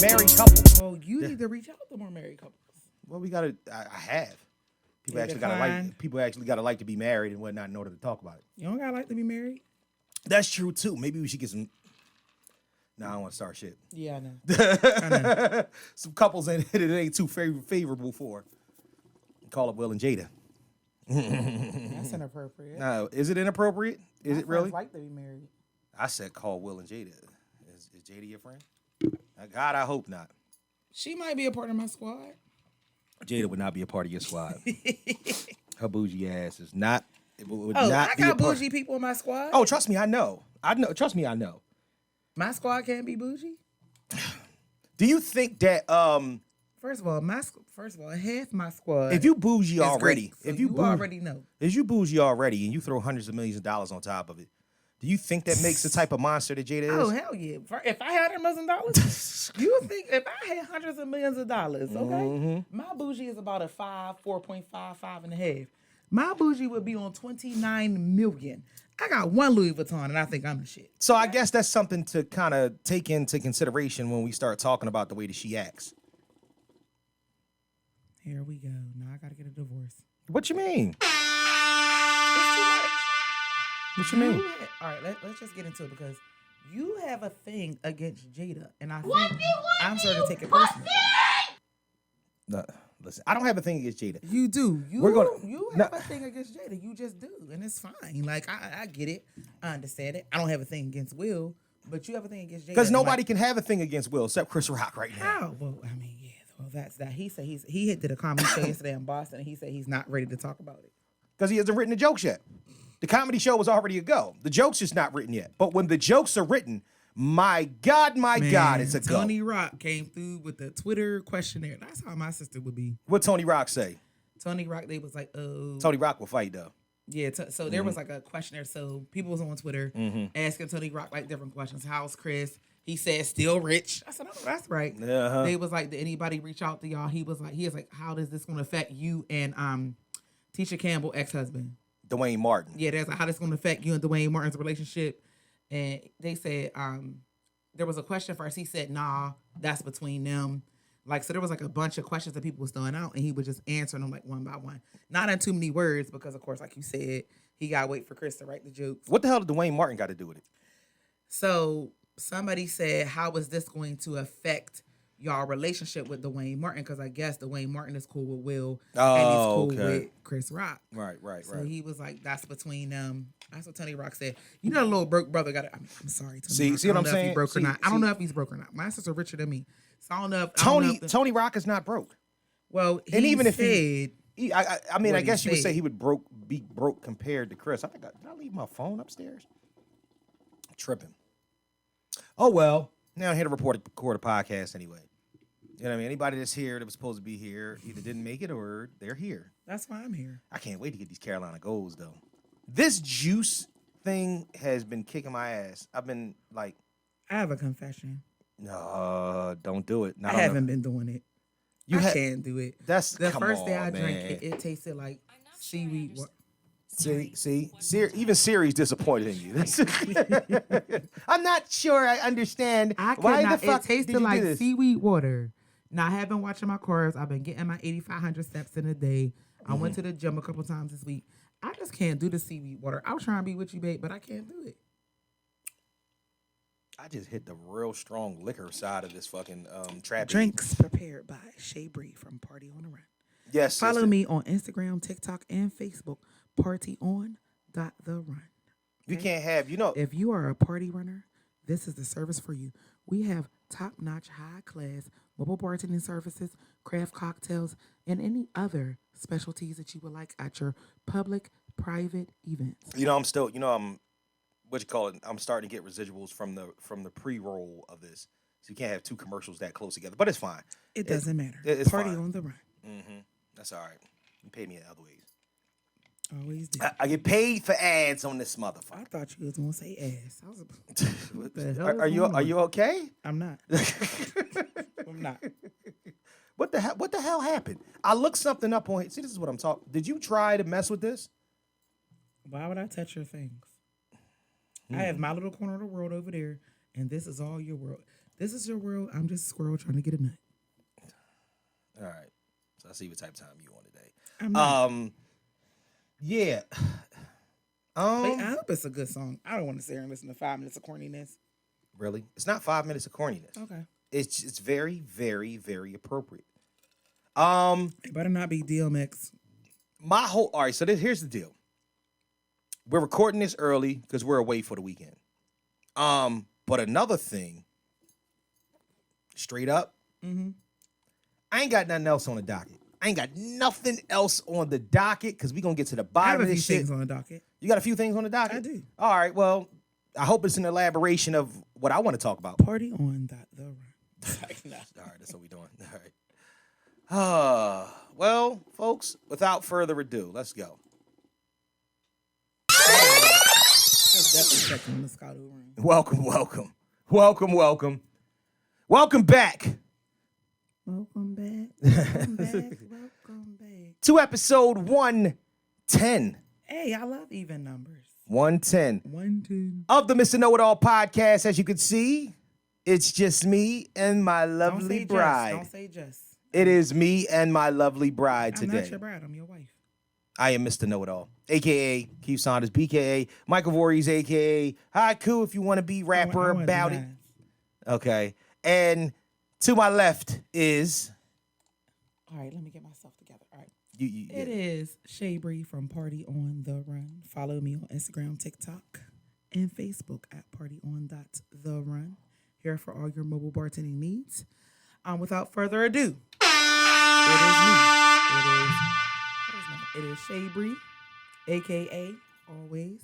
married couple. Well, you need to reach out to more married couples. Well, we gotta. I have. People You actually decline. People actually gotta like to be married and whatnot in order to talk about it. You don't gotta like to be married. That's true too. Maybe we should get some. Nah, I don't want to start shit. Yeah, I know. Some couples that it ain't too favorable for. Call up Will and Jada. That's inappropriate. No, is it inappropriate? Is My it really? friends like to be married. I said call Will and Jada. Is Jada your friend? God, I hope not. She might be a part of my squad. Jada would not be a part of your squad. Her bougie ass is not. It would Oh, not I be a got part. bougie people in my squad. Oh, trust me, I know. I know. Trust me, I know. My squad can't be bougie. Do you think that First of all, half my squad. if you bougie is already, great, so if you already know. if you bougie already and you throw hundreds of millions of dollars on top of it, do you think that makes the type of monster that Jada is? Oh hell yeah! If I had $1,000,000, you think if I had hundreds of millions of dollars, okay, Mm-hmm. my bougie is about a 4.5 and a half. My bougie would be on 29 million. I got one Louis Vuitton, and I think I'm the shit. So I guess that's something to kind of take into consideration when we start talking about the way that she acts. Here we go. Now I gotta get a divorce. What you mean? It's too much. What you mean? All right, let's just get into it because you have a thing against Jada, and I think I'm starting to take it personally. No, listen, I don't have a thing against Jada. You do. You No. have a thing against Jada. You just do, and it's fine. Like I get it. I understand it. I don't have a thing against Will, but you have a thing against Jada. Because and, nobody like, can have a thing against Will except Chris Rock right now. how? Well, I mean, yeah. Well, that's that. He said he did a comedy show yesterday in Boston, and he said he's not ready to talk about it. Because he hasn't written the jokes yet. The comedy show was already a go. The joke's just not written yet. But when the jokes are written, my God, it's a go. Tony Rock came through with the Twitter questionnaire. That's how my sister would be. What Tony Rock say? Tony Rock, they was like, oh. Tony Rock will fight though. Yeah, so there was like a questionnaire. So people was on Twitter asking Tony Rock like different questions. How's Chris? He said still rich. I said, oh, that's right. Uh-huh. They was like, did anybody reach out to y'all? He was like, how does this going to affect you and Tisha Campbell ex-husband? Dwayne Martin. Yeah, that's like, how this going to affect you and Dwayne Martin's relationship. And they said there was a question first. He said, nah, that's between them. Like, so there was like a bunch of questions that people was throwing out, and he was just answering them like one by one. Not in too many words because, of course, like you said, he got to wait for Chris to write the jokes. What the hell did Dwayne Martin got to do with it? So somebody said, how is this going to affect y'all relationship with Dwayne Martin? Because I guess Dwayne Martin is cool with Will and he's cool with Chris Rock. Right. So he was like, that's between them. That's what Tony Rock said. You know, the little broke brother got it. I'm sorry, Tony Rock. See what I'm I don't know if saying? he broke or not. I don't know if he's broke or not. My sister's richer than me. So I don't know if Tony Rock is not broke. Well, he And even if said, I mean, what I guess he you would say said. he would be broke compared to Chris. Did I leave my phone upstairs? Tripping. Oh well. Now I'm here to record a podcast anyway. You know what I mean? Anybody that's here that was supposed to be here either didn't make it or they're here. that's why I'm here. I can't wait to get these Carolina goals though. This juice thing has been kicking my ass. I've been like, I have a confession. no, don't do it. I haven't been doing it. I can't do it. That's The come first on, day I man. drank it, it tasted like seaweed. See, even Siri's disappointed in you. I'm not sure I understand why the fuck it tasted did you like do this? seaweed water. Now I have been watching my carbs. I've been getting my 8,500 steps in a day. I went to the gym a couple times this week. I just can't do the seaweed water. I was trying to be with you, babe, but I can't do it. I just hit the real strong liquor side of this fucking trap. Drinks prepared by Shay Bree from Party on the Run. Yes. Follow sister. me on Instagram, TikTok, and Facebook. PartyOn.TheRun. You can't have, If you are a party runner, this is the service for you. We have top-notch, high-class mobile bartending services, craft cocktails, and any other specialties that you would like at your public, private events. I'm still, what you call it? I'm starting to get residuals from the pre-roll of this. So you can't have two commercials that close together, but it's fine. It doesn't matter. It's Party fine. on the Run. That's all right. You pay me in other ways. Always do. I get paid for ads on this I motherfucker. thought you was gonna say ass. I was what the hell Are is you going on? okay? I'm not. I'm not. What the hell happened? I looked something up on. See, this is what I'm talking. Did you try to mess with this? Why would I touch your things? I have my little corner of the world over there, and this is all your world. This is your world. I'm just a squirrel trying to get a nut. All right. So I see what type of time you on today. I'm not. Yeah. Wait, I hope it's a good song. I don't want to sit here and listen to 5 minutes of corniness. Really? It's not 5 minutes of corniness. Okay. It's very, very, very appropriate. It better not be DMX. All right, so here's the deal. We're recording this early because we're away for the weekend. But another thing, straight up, I ain't got nothing else on the docket. I ain't got nothing else on the docket because we're going to get to the I bottom have a of few this shit. things on the docket. You got a few things on the docket? I do. All right, well, I hope it's an elaboration of what I want to talk about. Party on the run. No. All right, that's what we're doing. All right. Well, folks, without further ado, let's go. That's definitely checking the Moscato room. Welcome back. Welcome back. To episode 110. Hey, I love even numbers. 110. 110. Of the Mr. Know-It-All podcast. As you can see, it's just me and my lovely bride. Don't say just. It is me and my lovely bride today. I'm not your bride. I'm your wife. I am Mr. Know-It-All, a.k.a. Q Saunders, b.k.a. Michael Voorhees, a.k.a. Haiku, if you want to be rapper about it. Okay. And to my left is... All right, let me get myself together. All right. It is Shay Bree from Party on the Run. Follow me on Instagram, TikTok, and Facebook at partyon.therun. Here for all your mobile bartending needs. Without further ado, it is me. It is Shay Bree, a.k.a. always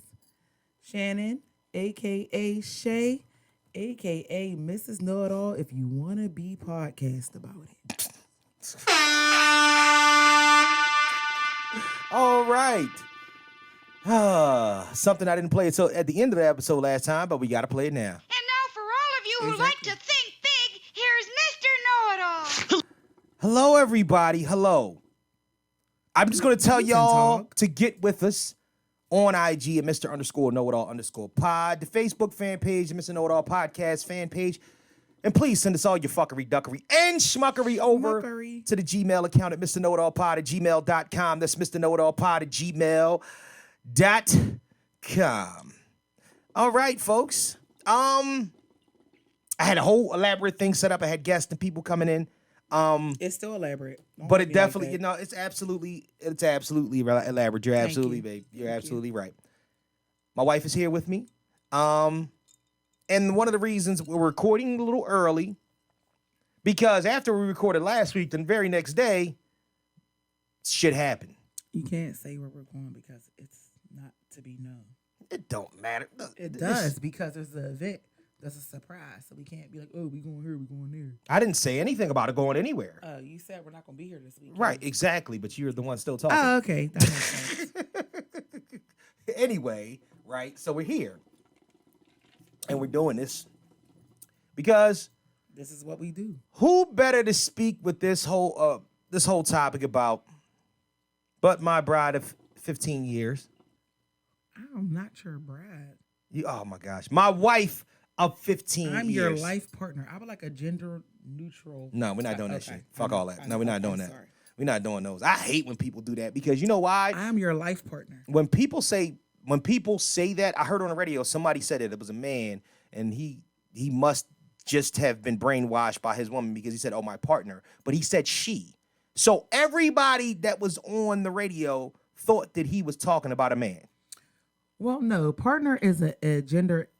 Shannon, a.k.a. Shay, a.k.a. Mrs. Know-It-All, if you want to be podcast about it. All right. Something I didn't play until at the end of the episode last time, but we got to play it now. And now for all of you who like to think big, here's Mr. Know-It-All. Hello, everybody. Hello. I'm just going to tell y'all to get with us on IG at Mr._Know-It-All_pod, the Facebook fan page, the Mr. Know-It-All podcast fan page. And please send us all your fuckery, duckery, and schmuckery over to the Gmail account at MrKnowItAllPod@gmail.com. That's MrKnowItAllPod@gmail.com. All right, folks. I had a whole elaborate thing set up. I had guests and people coming in. It's still elaborate. But it definitely, it's absolutely elaborate. You're absolutely, babe. You're absolutely right. My wife is here with me. And one of the reasons we're recording a little early, because after we recorded last week, the very next day, shit happened. You can't say where we're going because it's not to be known. It don't matter. It does because there's an event. That's a surprise. So we can't be like, oh, we going here, we going there. I didn't say anything about it going anywhere. You said we're not going to be here this week. Right, exactly. But you're the one still talking. Oh, okay. That makes sense. Anyway, right, so we're here. And we're doing this because this is what we do. Who better to speak with this whole topic about but my bride of 15 years? I'm not your bride. Oh my gosh. My wife of 15 years. I'm your life partner. I would like a gender neutral. No, we're not doing that shit. Fuck all that. No, we're not doing that. Sorry. We're not doing those. I hate when people do that because you know why? I'm your life partner. When people say that, I heard on the radio, somebody said it was a man, and he must just have been brainwashed by his woman because he said, oh, my partner. But he said she. So everybody that was on the radio thought that he was talking about a man. Well, no. Partner is a gender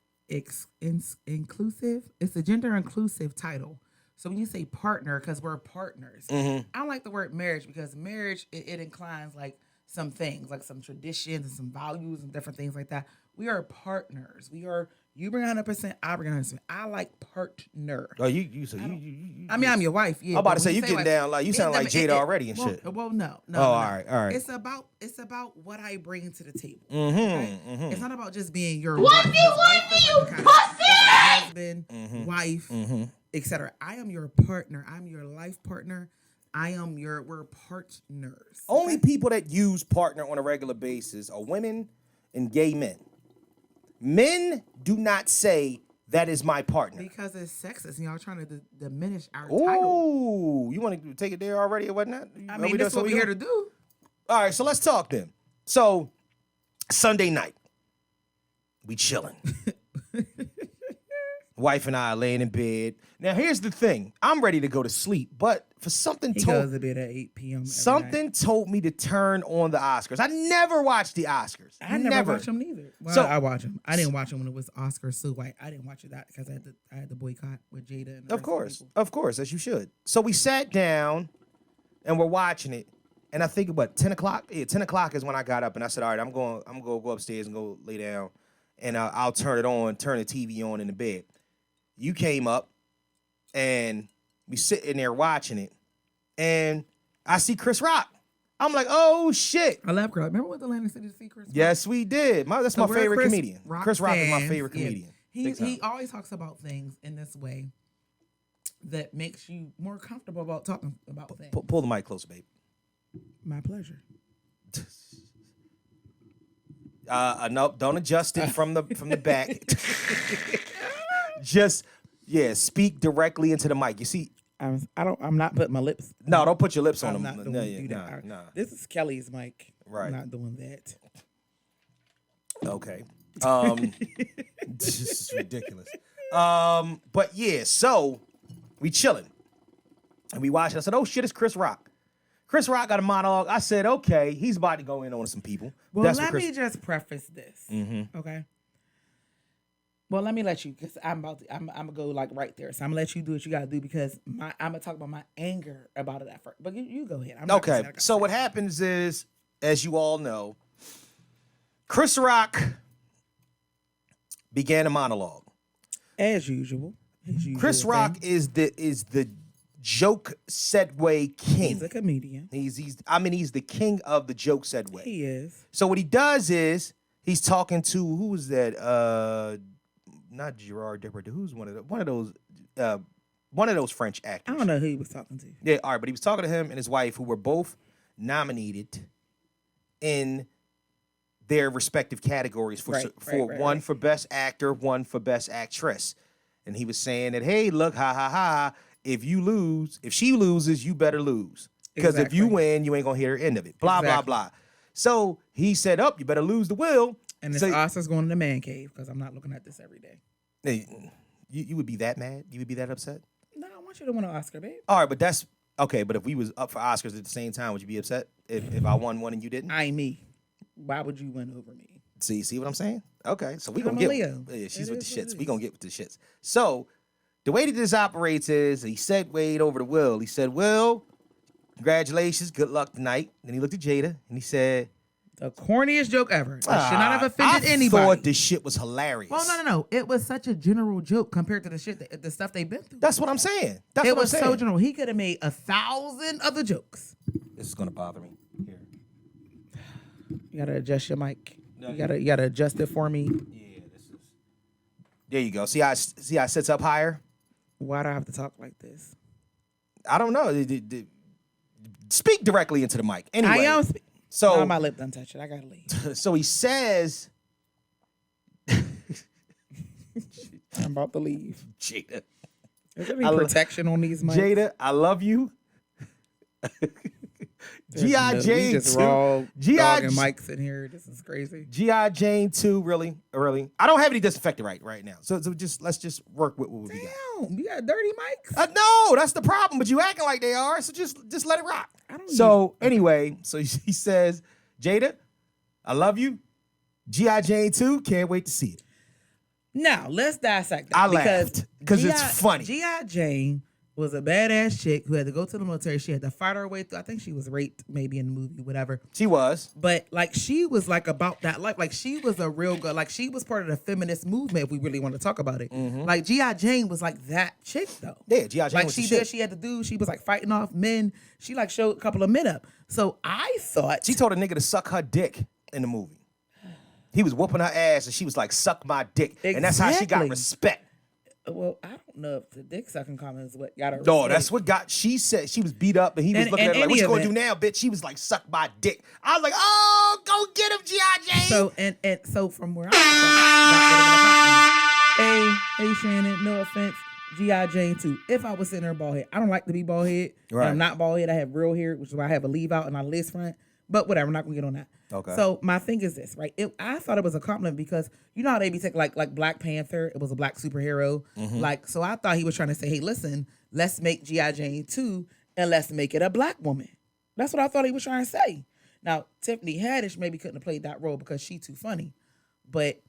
inclusive. It's a gender inclusive title. So when you say partner, because we're partners, I don't like the word marriage because marriage, it inclines like some things, like some traditions and some values and different things like that. We are partners. You bring 100%, I bring 100%. I like partner. Oh, I mean, I'm your wife. Yeah. I'm about to say you getting like, down like you sound like Jada already and shit. Well, no. Oh, all right. It's about what I bring to the table. Mm-hmm. It's not about just being your what wife. You want me, you pussy? Husband, wife, etc. I am your partner. I'm your life partner. We're partners. Only people that use partner on a regular basis are women and gay men. Men do not say that is my partner. Because it's sexist and y'all trying to diminish our title. Ooh, you want to take it there already or whatnot? I mean, that's what we're here to do. All right, so let's talk then. So, Sunday night, we chilling. Wife and I are laying in bed. Now, here's the thing. I'm ready to go to sleep, but for something He goes to bed at 8 p.m. Something told me to turn on the Oscars. I never watched the Oscars. I never watched them neither. Well, I watch them. I didn't watch them when it was Oscar so white. I didn't watch it that because I had to boycott with Jada. And of course, as you should. So we sat down and we're watching it. And I think about 10 o'clock. Yeah, 10 o'clock is when I got up and I said, all right, I'm going to go upstairs and go lay down. And I'll turn the TV on in the bed. You came up and we sitting there watching it. And I see Chris Rock. I'm like, oh, shit. I love Chris. Remember what Atlantic City to see Chris Rock? Yes, we did. That's my favorite comedian. Chris Rock is my favorite yeah. comedian. He always talks about things in this way that makes you more comfortable about talking about things. Pull the mic closer, babe. My pleasure. No, don't adjust it from the back. Just speak directly into the mic. You see, I'm not putting my lips. No, don't put your lips on I'm them. not doing that. Nah. This is Kelly's mic. Right. I'm not doing that. Okay. This is ridiculous. But yeah, so we chilling and we watching. I said, oh shit, it's Chris Rock. Chris Rock got a monologue. I said, okay, he's about to go in on some people. Well, let me just preface this, Mm-hmm. okay? Well, let me let you, because I'm gonna go like right there. So I'm gonna let you do what you gotta do because I'm gonna talk about my anger about it at first. But you go ahead. Okay. So what happens is, as you all know, Chris Rock began a monologue. As usual. Chris Rock is the joke segue king. He's a comedian. He's the king of the joke segue. He is. So what he does is he's talking to who was that? Not Gerard Depardieu. Who's one of those French actors? I don't know who he was talking to. Yeah, all right, but he was talking to him and his wife, who were both nominated in their respective categories for one for best actor, one for best actress. And he was saying that, hey, look, ha ha ha. If she loses, you better lose. Because if you win, you ain't gonna hear the end of it. Blah, blah, blah. So he said, you better lose the will. And this Oscar's going to the man cave because I'm not looking at this every day. Hey, you would be that mad? You would be that upset? No, I want you to win an Oscar, babe. All right, but that's okay. But if we was up for Oscars at the same time, would you be upset if I won one and you didn't? I me. Why would you win over me? See what I'm saying? Okay, so we gonna I'm a get. Leo. Yeah, she's with the shits. We gonna get with the shits. So the way that this operates is he segued over to Will. He said, "Will, congratulations, good luck tonight." Then he looked at Jada and he said, the corniest joke ever. That should not have offended anybody. I thought this shit was hilarious. Well, no. It was such a general joke compared to the stuff they've been through. That's what I'm saying. It was so general. He could have made 1,000 other jokes. This is gonna bother me. Here. You gotta adjust your mic. You gotta adjust it for me. Yeah, this is. There you go. See how it sits up higher? Why do I have to talk like this? I don't know. Speak directly into the mic. Anyway. I am. So now my lip done touch it. I gotta leave. So he says, I'm about to leave. Jada. Is there any protection on these mics? Jada, I love you. G.I. Jane 2. Just raw dogging mics in here. This is crazy. G.I. Jane 2, really. I don't have any disinfectant right now. So let's just work with what we got. Damn, you got dirty mics? No, that's the problem. But you acting like they are. So just let it rock. Anyway, so he says, Jada, I love you. G.I. Jane 2, can't wait to see it. Now, let's dissect that. I laughed because it's funny. G.I. Jane was a badass chick who had to go to the military. She had to fight her way through. I think she was raped maybe in the movie, whatever. She was. But like she was like about that life. Like she was a real good, like she was part of the feminist movement if we really want to talk about it. Mm-hmm. Like G.I. Jane was like that chick though. Yeah, G.I. Jane was she did, she had to do, she was like fighting off men. She like showed a couple of men up. So I thought. She told a nigga to suck her dick in the movie. He was whooping her ass and she was like, suck my dick. Exactly. And that's how she got respect. Well, I don't know if the dick sucking comment is what got her. No, that's what she said. She was beat up and he was looking at her like, what you gonna do now, bitch? She was like, suck my dick. I was like, oh, go get him, G.I. Jane. So, so from where I Hey, Shannon, no offense. G.I. Jane too. If I was sitting there bald head, I don't like to be bald head. Right. I'm not bald head. I have real hair, which is why I have a leave out and I lace front. But whatever, I'm not gonna get on that. Okay. So my thing is this, right? I thought it was a compliment because you know how they be taking like Black Panther. It was a black superhero. Like, so I thought he was trying to say, hey, listen, let's make G.I. Jane 2 and let's make it a black woman. That's what I thought he was trying to say. Now, Tiffany Haddish maybe couldn't have played that role because she too funny. But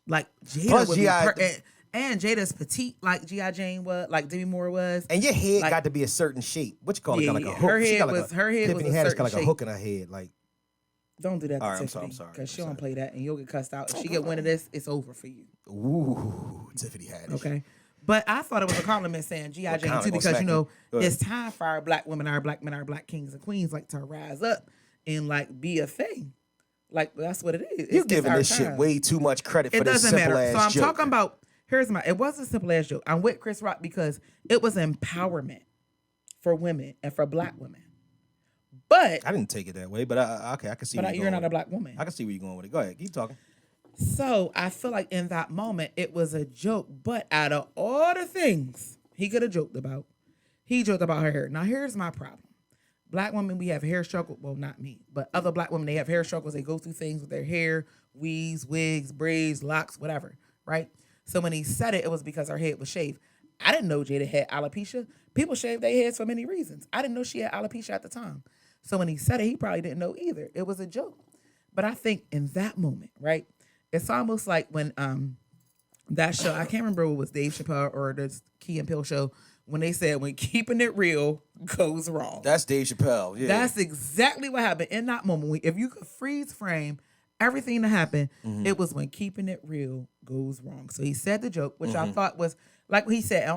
like Jada Plus would G.I. be and Jada's petite like G.I. Jane was, like Demi Moore was. And your head like, got to be a certain shape. What you call it? Yeah, Like a yeah. hook. Her She head got was- her head Tiffany was a Haddish certain got like a shape. hook in her head. Like, Don't do that to All right, I'm Tiffany. sorry. Because she don't play that and you'll get cussed out. If she get wind of this, it's over for you. ooh, Tiffany Haddish. Okay. But I thought it was a compliment saying G.I. Jane comment? too, Gonna because smack you know you. Go ahead. it's time for our black women, our black men, our black kings and queens like to rise up and like be a thing. Like that's what it is. You're It's giving our this shit time. way too much credit for It this doesn't simple matter. ass So I'm joke. talking about it wasn't a simple ass joke. I'm with Chris Rock because it was empowerment for women and for black women. But I didn't take it that way, but okay, I can see. but where you're not a going black woman. I can see where you're going with it. Go ahead, keep talking. So I feel like in that moment it was a joke, but out of all the things he could have joked about, he joked about her hair. Now here's my problem. Black women, we have hair struggles. Well, not me, but other black women, they have hair struggles. They go through things with their hair, weaves, wigs, braids, locks, whatever, right? So when he said it, it was because her head was shaved. I didn't know Jada had alopecia. People shave their heads for many reasons. I didn't know she had alopecia at the time. So when he said it, he probably didn't know either. It was a joke. But I think in that moment, right, it's almost like when that show, I can't remember if it was Dave Chappelle or the Key and Peele show, when they said when keeping it real goes wrong. That's Dave Chappelle. Yeah, That's exactly what happened in that moment. If you could freeze frame everything that happened, it was when keeping it real goes wrong. So he said the joke, which I thought was like what he said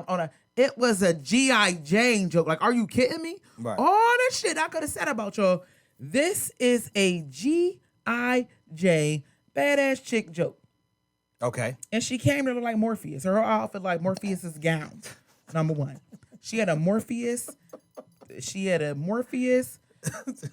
it was a G.I. Jane joke. Like, are you kidding me? Right. All the shit I could have said about y'all. This is a G.I. Jane badass chick joke. okay. And she came to look like Morpheus. Her outfit like Morpheus's gown. Number one. She had a Morpheus.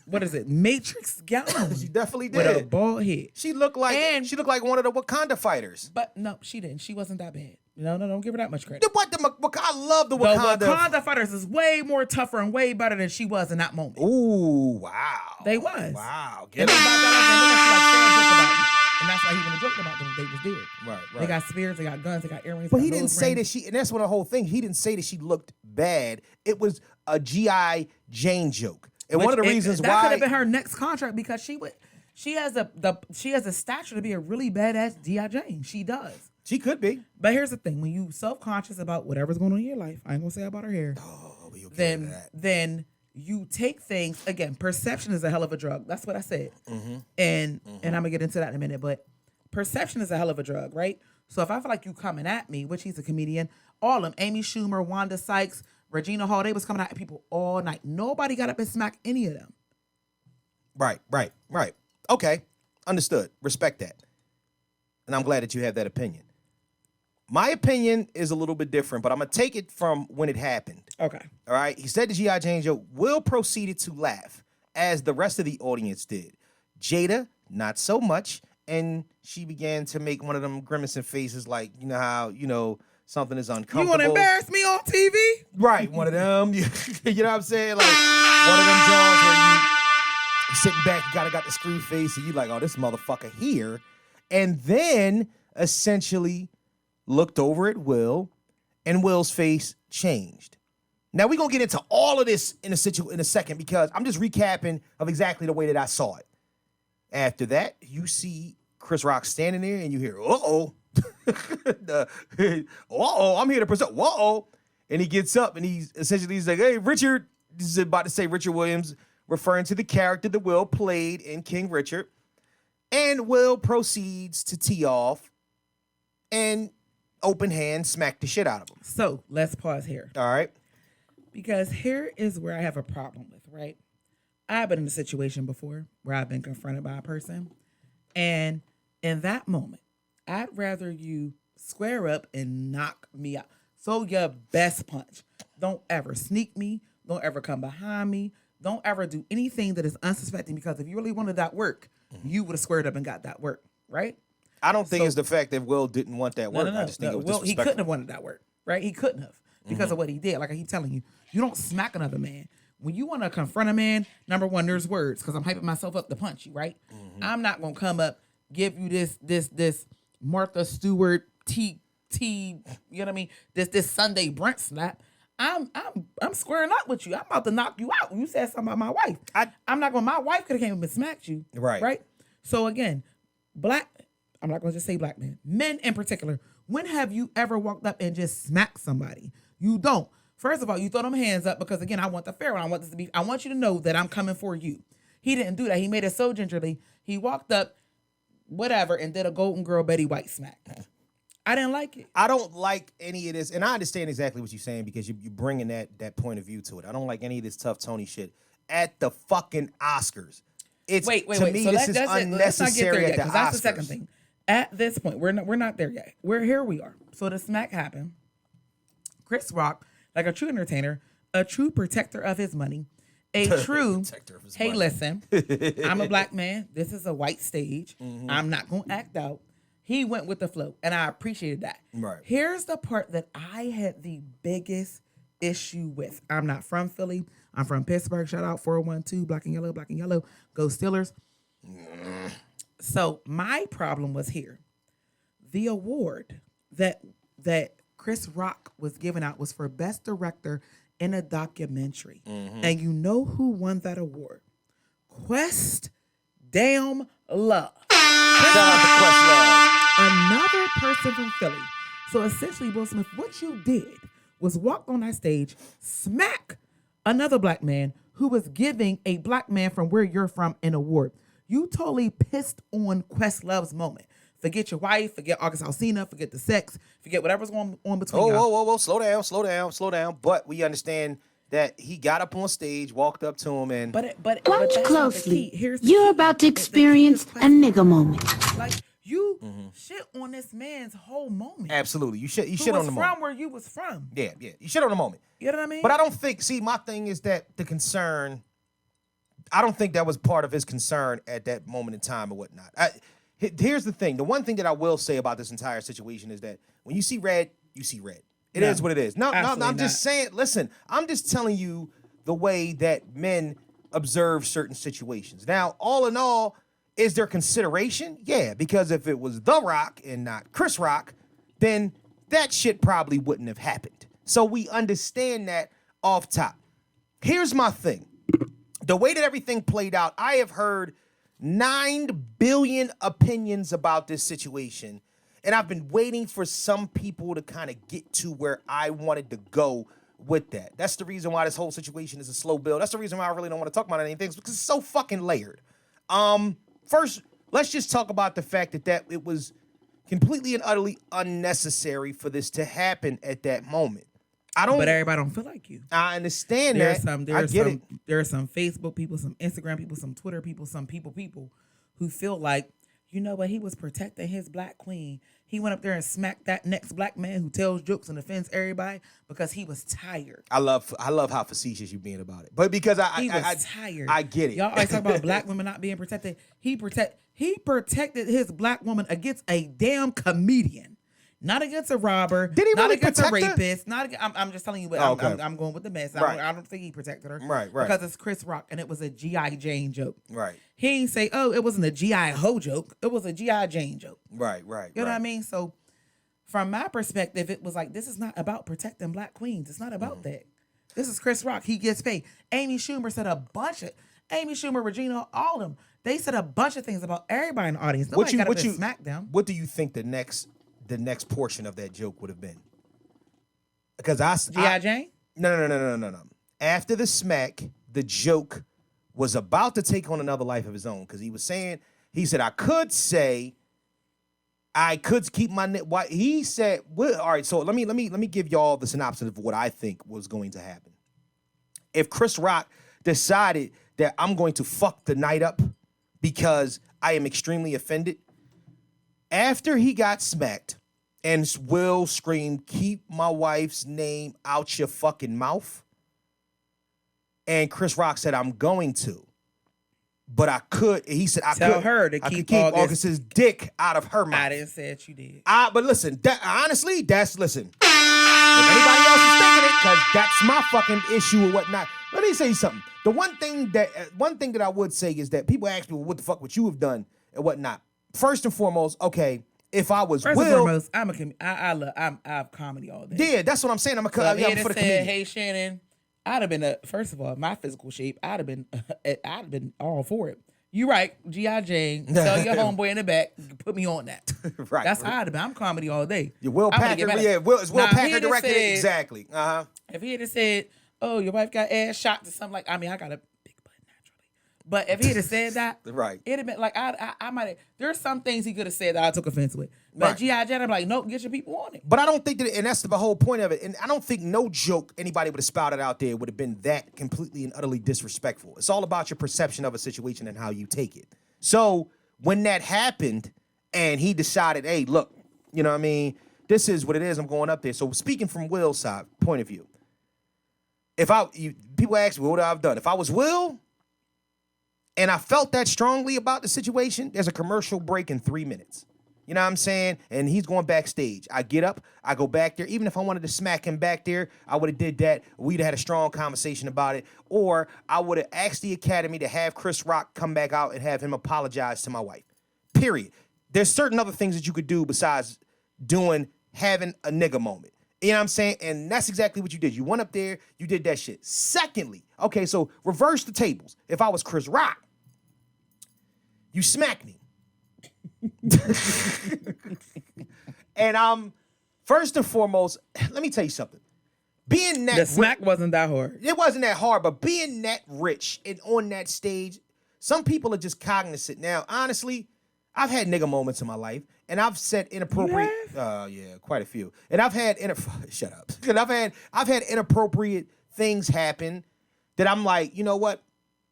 What is it? Matrix gown. She definitely With a did. bald head. She looked like And- one of the Wakanda fighters. But no, she didn't. She wasn't that bad. No, don't give her that much credit. I love the The Wakanda. Wakanda fighters is way more tougher and way better than she was in that moment. Ooh, wow. They was. Wow. And Get they it. about that, they look like Sarah joked about me. And that's why he wouldn't have joked about them if they was there. Right. They got spears, they got guns, they got earrings. But got he didn't nose say rings. that and that's what the whole thing. He didn't say that she looked bad. It was a G.I. Jane joke. And one of the reasons that could why have been her next contract because she has a stature to be a really badass G.I. Jane. She does. she could be. But here's the thing: when you self-conscious about whatever's going on in your life, I ain't gonna say about her hair. Oh, but you'll get into that. Then you take things again. Perception is a hell of a drug. That's what I said. And I'm gonna get into that in a minute. But perception is a hell of a drug, right? So if I feel like you coming at me, which he's a comedian, all of them, Amy Schumer, Wanda Sykes, Regina Hall, they was coming at people all night. Nobody got up and smacked any of them. Right. Okay. Understood. Respect that. And I'm glad that you have that opinion. My opinion is a little bit different, but I'm going to take it from when it happened. Okay. All right. He said the G.I. Jane joke. Will proceeded to laugh, as the rest of the audience did. Jada, not so much. And she began to make one of them grimacing faces like, you know how, something is uncomfortable. You want to embarrass me on TV? Right, one of them. You know what I'm saying? Like one of them jaws where you sitting back, you got the screw face, and you like, oh, this motherfucker here. And then essentially looked over at Will, and Will's face changed. Now we're gonna get into all of this in a second because I'm just recapping of exactly the way that I saw it. After that, you see Chris Rock standing there, and you hear, uh-oh. I'm here to present. Whoa. And he gets up and he's like, hey, Richard. This is about to say Richard Williams, referring to the character that Will played in King Richard. And Will proceeds to tee off and open hand smack the shit out of him. So let's pause here. All right. Because here is where I have a problem with, right? I've been in a situation before where I've been confronted by a person. And in that moment, I'd rather you square up and knock me out. Throw your best punch. Don't ever sneak me. Don't ever come behind me. Don't ever do anything that is unsuspecting because if you really wanted that work, you would have squared up and got that work, right? I don't think it's the fact that Will didn't want that work. No. I just think it was Well, he disrespectful. couldn't have wanted that work, right? He couldn't have because of what he did. Like I keep telling you, you don't smack another man. When you want to confront a man, number one, there's words because I'm hyping myself up to punch you, right? I'm not gonna come up, give you this Martha Stewart you know what I mean? This Sunday Brent slap. I'm squaring up with you. I'm about to knock you out. You said something about my wife. I'm not gonna. My wife could have came up and smacked you. Right. So again, I'm not gonna just say black men. Men in particular. When have you ever walked up and just smacked somebody? You don't. First of all, you throw them hands up because again, I want the fair one. I want this to be. I want you to know that I'm coming for you. He didn't do that. He made it so gingerly. He walked up, whatever, and did a Golden Girl Betty White smack. I didn't like it. I don't like any of this, and I understand exactly what you're saying because you're bringing that point of view to it. I don't like any of this tough Tony shit at the fucking Oscars. It's wait. To me, So this is unnecessary let's not get there yet, at the Oscars. that's the second thing. At this point, we're not there yet. Here we are. So the smack happened. Chris Rock, like a true entertainer, a true protector of his money, a true hey, money. listen, I'm a black man. This is a white stage. I'm not gonna act out. He went with the flow, and I appreciated that. Right. Here's the part that I had the biggest issue with. I'm not from Philly. I'm from Pittsburgh. Shout out 412, black and yellow, go Steelers. So my problem was here. The award that Chris Rock was giving out was for Best Director in a Documentary. And you know who won that award? Quest Damn Love. Shout out to Questlove. Another person from Philly. So essentially, Will Smith, what you did was walk on that stage, smack another black man who was giving a black man from where you're from an award. You totally pissed on Questlove's moment. Forget your wife, forget August Alsina, forget the sex, forget whatever's going on between y'all. Whoa. Slow down. But we understand that he got up on stage, walked up to him, and Watch that's closely. Here's the You're key. about to The key is experience a Questlove. nigga moment. Like you shit on this man's whole moment. absolutely, you shit Who on was the from moment. where you was from. Yeah, you shit on the moment. You know what I mean? But I don't think. See, my thing is that the concern. I don't think that was part of his concern at that moment in time or whatnot. Here's the thing. The one thing that I will say about this entire situation is that when you see red, you see red. It is what it is. No, I'm just saying. Listen, I'm just telling you the way that men observe certain situations. Now, all in all, is there consideration? Yeah, because if it was The Rock and not Chris Rock, then that shit probably wouldn't have happened. So we understand that off top. Here's my thing. The way that everything played out, I have heard 9 billion opinions about this situation, and I've been waiting for some people to kind of get to where I wanted to go with that. That's the reason why this whole situation is a slow build. That's the reason why I really don't want to talk about anything, because it's so fucking layered. First, let's just talk about the fact that it was completely and utterly unnecessary for this to happen at that moment. But everybody don't feel like you. I understand There are some Facebook people, some Instagram people, some Twitter people, some people who feel like, you know what, he was protecting his black queen. He went up there and smacked that next black man who tells jokes and offends everybody because he was tired. I love how facetious you being about it, but because he was tired. I get it. Y'all always talk about black women not being protected. He protected his black woman against a damn comedian. Not against a robber. Did he not really against a protect her? rapist. I'm just telling you what Okay. I'm going with the mess. Right. I don't think he protected her. Right. Because it's Chris Rock and it was a G.I. Jane joke. Right. He ain't say, oh, it wasn't a G.I. Ho joke. It was a G.I. Jane joke. Right. You know what I mean? So from my perspective, it was like, this is not about protecting black queens. It's not about that. This is Chris Rock. He gets paid. Amy Schumer, Regina, all of them. They said a bunch of things about everybody in the audience. Nobody got up and smacked them. What do you think the next portion of that joke would have been? Because G.I. Jane? No. After the smack, the joke was about to take on another life of his own, because he said, I could keep my why he said, well, all right, so let me give y'all the synopsis of what I think was going to happen. If Chris Rock decided that I'm going to fuck the night up because I am extremely offended, after he got smacked and Will screamed, keep my wife's name out your fucking mouth, and Chris Rock said, I'm going to, but I could. He said I Tell could. her to I could keep keep August- August's dick out of her mouth. I didn't say it. You did. But listen, honestly, listen. If anybody else is thinking it, because that's my fucking issue or whatnot. Let me say something. The one thing that I would say is that people ask me, well, what the fuck would you have done and whatnot. First and foremost, okay, if I was First Will, and foremost, I have comedy all day. yeah, that's what I'm saying. I'm a So if he I'm had for the said, comedian. "Hey Shannon," I'd have been first of all, my physical shape, I'd have been all for it. You right, G.I. Jane. Tell your homeboy in the back, put me on that. Right. That's how I'd have been. I'm comedy all day. Yeah, Will I would've Packer, get mad. yeah, Will Now, if he Packer had directed it said- exactly. If he had said, "Oh, your wife got ass shot," to something like, I mean, I got a big butt naturally, but if he had said that, Right. it'd have been like I might. There's some things he could have said that I took offense with, but Right. G.I. Jane, I'm like, nope, get your people on it. But I don't think that, and that's the whole point of it. And I don't think no joke anybody would have spouted out there would have been that completely and utterly disrespectful. It's all about your perception of a situation and how you take it. So when that happened, and he decided, hey, look, you know what I mean? This is what it is. I'm going up there. So speaking from Will's side point of view, people ask me what would I have done if I was Will, and I felt that strongly about the situation. There's a commercial break in 3 minutes. You know what I'm saying? And he's going backstage. I get up, I go back there. Even if I wanted to smack him back there, I would have did that. We'd have had a strong conversation about it. Or I would have asked the Academy to have Chris Rock come back out and have him apologize to my wife. Period. There's certain other things that you could do besides having a nigga moment. You know what I'm saying? And that's exactly what you did. You went up there, you did that shit. Secondly, okay, so reverse the tables. If I was Chris Rock, you smack me. And first and foremost, let me tell you something. Being that The smack wasn't that hard. it wasn't that hard, but being that rich and on that stage, some people are just cognizant. Now, honestly, I've had nigga moments in my life, and I've said inappropriate. Yeah, quite a few. And I've had shut up. And I've had inappropriate things happen that I'm like, you know what?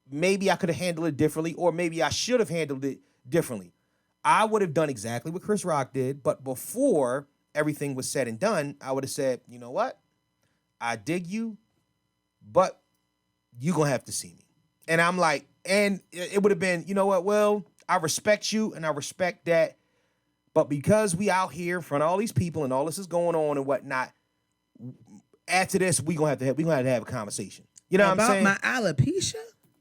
Maybe I could have handled it differently, or maybe I should have handled it differently. I would have done exactly what Chris Rock did, but before everything was said and done, I would have said, you know what? I dig you, but you gonna have to see me. And I'm like, and it would have been, you know what, Will, I respect you and I respect that, but because we out here in front of all these people and all this is going on and whatnot, after this, we gonna have to have a conversation. You know what I'm saying? About my alopecia?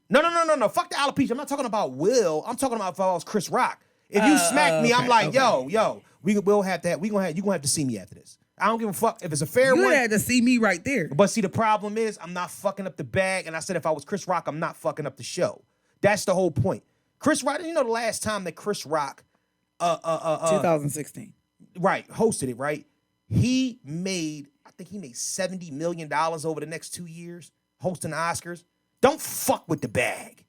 No. Fuck the alopecia. I'm not talking about Will. I'm talking about if I was Chris Rock. If you smack me, I'm like, yo, you gonna have to see me after this. I don't give a fuck if it's a fair You one. had to see me right there. But see, the problem is I'm not fucking up the bag. And I said if I was Chris Rock, I'm not fucking up the show. That's the whole point. Chris Rock, you know the last time that Chris Rock 2016. right, hosted it, right? I think he made $70 million over the next 2 years hosting the Oscars. Don't fuck with the bag.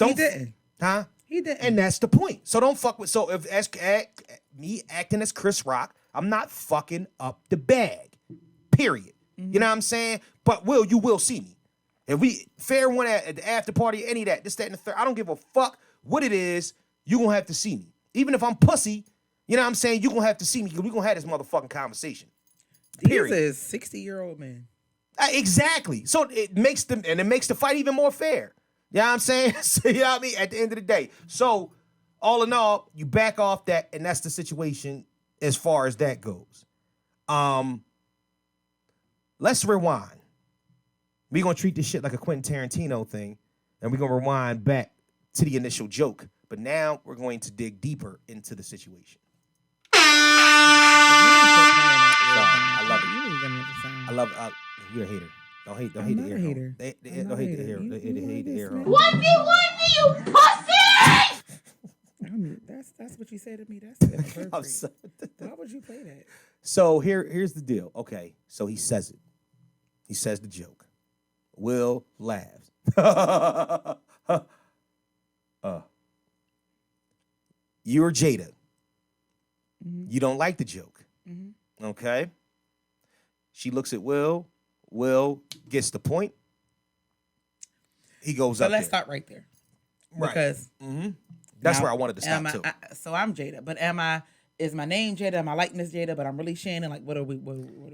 He didn't. Huh? He didn't. And that's the point. So don't fuck with. So if me acting as Chris Rock, I'm not fucking up the bag. Period. You know what I'm saying? But you will see me. If we fair one at the after party, any of that, this, that, and the third, I don't give a fuck what it is. You gonna have to see me. Even if I'm pussy, you know what I'm saying? You gonna have to see me because we gonna have this motherfucking conversation. Period. He's a 60-year-old man. Exactly. So it makes the fight even more fair. You know what I'm saying? So, you know what I mean? At the end of the day. So all in all, you back off that, and that's the situation as far as that goes. Let's rewind. We're gonna treat this shit like a Quentin Tarantino thing, and we're gonna rewind back to the initial joke. But now we're going to dig deeper into the situation. I love it. I love it. You're a hater. Don't hate the air. Don't hate the air. Hate the air. What do you pussy? That's what you said to me. That's I'm inappropriate. sorry. Why would you play that? So here's the deal. Okay, so he says it. He says the joke. Will laughs. You're Jada. Mm-hmm. You don't like the joke. Mm-hmm. Okay? She looks at Will. Will gets the point. He goes So up let's there. start right there. Right. Because That's now, where I wanted to stop too. So I'm Jada, but is my name Jada? Am I likeness Jada? But I'm really Shannon. Like, what are we?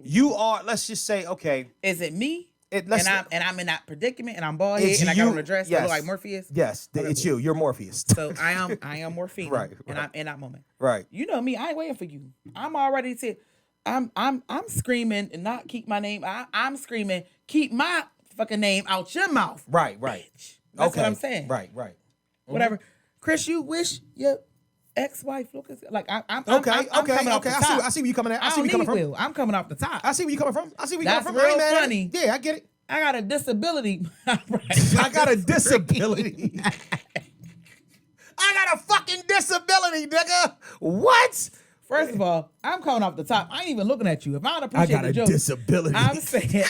You are, let's just say, okay. Is it me? I'm in that predicament, and I'm bald head, It's and I got you. on a dress that Yes. look like Morpheus. Yes, Okay, it's cool. you. You're Morpheus. So I am Morphine, Right, and right. I'm in that moment. Right. You know me. I ain't waiting for you. I'm already I'm screaming and not keep my name. I'm screaming keep my fucking name out your mouth. Right. Bitch. That's what I'm saying. Right. Whatever. Chris, you wish your ex-wife look as like I'm Okay. I'm coming off the top. I see where you coming at. I don't need Will. I'm coming off the top. I see where you coming from. That's I real ain't mad at it. funny. Yeah, I get it. I got a disability. I got a disability. I got a fucking disability, nigga. What? First of all, I'm coming off the top. I ain't even looking at you. If I don't appreciate the joke, disability. I'm saying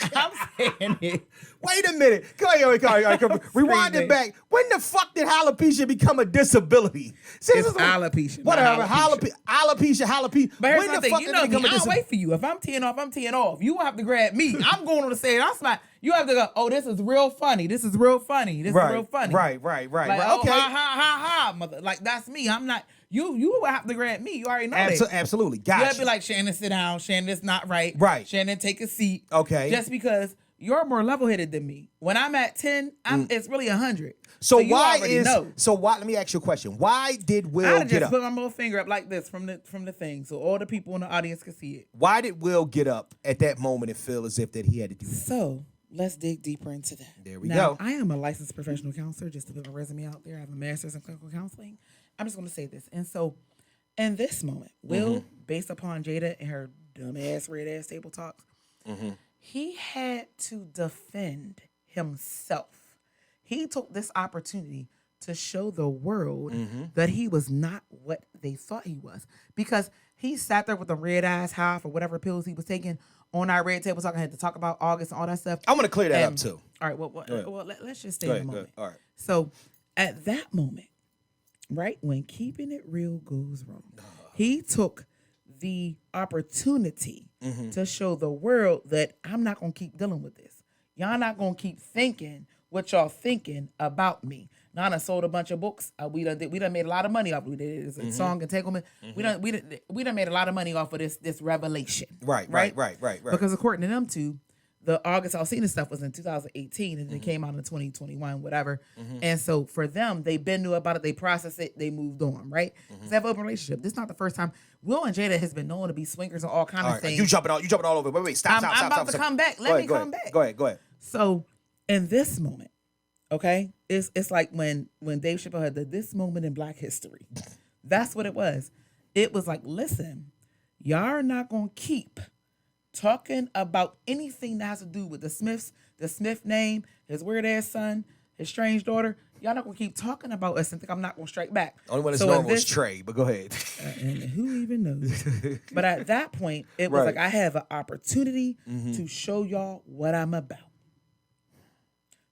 it. Wait a minute. Come on. Rewind it back. When the fuck did alopecia become a disability? See, It's alopecia. Whatever. not alopecia. Alopecia. But here's When the the thing, fuck you did know it me. become a I don't disability? wait for you. If I'm teeing off, I'm teeing off. You have to grab me. I'm going on the stage. I'm smart. You have to go, oh, this is real funny. This is real funny. This is real funny. Right. Like, Okay. oh, ha, mother. Like, that's me. I'm not, you have to grab me. You already know that. Absolutely. You Gotcha. have to be like, Shannon, sit down. Shannon, it's not right. Right. Shannon, take a seat. Okay. Just because you're more level-headed than me. When I'm at 10, it's really 100. So you why already know. let me ask you a question. Why did Will I'd get just up? put my middle finger up like this from the thing, so all the people in the audience could see it. Why did Will get up at that moment and feel as if that he had to do that? So let's dig deeper into that. There we now, go. I am a licensed professional counselor, just to put my resume out there. I have a master's in clinical counseling. I'm just going to say this. And so in this moment, Will, based upon Jada and her dumbass, red-ass table talks, he had to defend himself. He took this opportunity to show the world that he was not what they thought he was. Because he sat there with the red eyes high for whatever pills he was taking on our red table talk. I had to talk about August and all that stuff. I'm going to clear that up too. All right, well let's just stay in the moment. All right. So at that moment, right, when keeping it real goes wrong, he took the opportunity to show the world that I'm not going to keep dealing with this. Y'all not going to keep thinking what y'all thinking about me. Now I done sold a bunch of books. We done made a lot of money off of it. It's a song entanglement. We done made a lot of money off of this revelation. Right. Because according to them two, the August Alsina stuff was in 2018 and it came out in 2021, whatever. And so for them, they been knew about it, they processed it, they moved on, right? They have an open relationship. This is not the first time. Will and Jada has been known to be swingers and all kinds of things. You jumping all over. Wait, stop. I'm about to come back. Let me come back. Go ahead. So in this moment, okay, it's like when Dave Chappelle had this moment in Black history. That's what it was. It was like, listen, y'all are not gonna keep talking about anything that has to do with the Smiths, the Smith name, his weird ass son, his strange daughter. Y'all not gonna keep talking about us and think I'm not gonna strike back. Only one that's normal is Trey, but go ahead. And who even knows? But at that point, it was like I have an opportunity to show y'all what I'm about.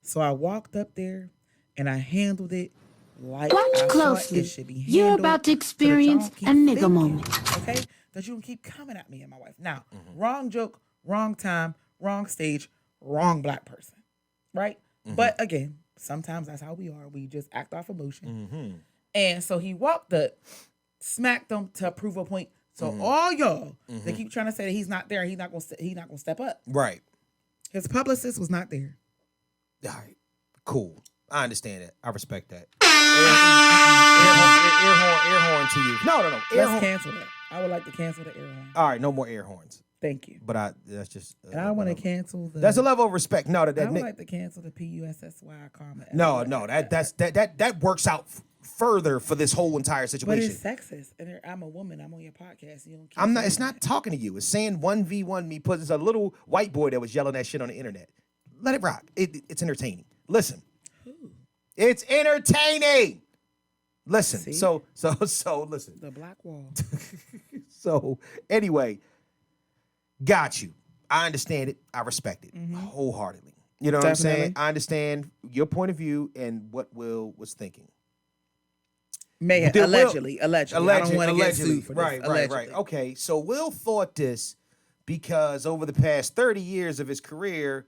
So I walked up there and I handled it like Watch closely. It should be handled. You're about to experience a nigga moment. Okay? That you can keep coming at me and my wife. Now, wrong joke, wrong time, wrong stage, wrong Black person. Right? But again, sometimes that's how we are. We just act off emotion. And so he walked up, smacked them to prove a point. So all y'all that keep trying to say that he's not there, he's not gonna step up. Right. His publicist was not there. All right. Cool. I understand that. I respect that. Air horn to you. No. Let's cancel that. I would like to cancel the air horn. All right, no more air horns. Thank you. But that's just. And I want to cancel the. That's a level of respect. No, I would like to cancel the PUSSY comment. No, that works out further for this whole entire But situation. it's sexist, and I'm a woman. I'm on your podcast. You don't. I'm not. It's not talking to you. It's saying 1v1 me. Because it's a little white boy that was yelling that shit on the internet. Let it rock. It's entertaining. Listen. It's entertaining. Listen. See? So listen. The black wall. So anyway, got you. I understand it. I respect it wholeheartedly. You know what I'm saying? I understand your point of view and what Will was thinking. Allegedly. I don't want to get sued for this. Right. Okay, so Will thought this because over the past 30 years of his career,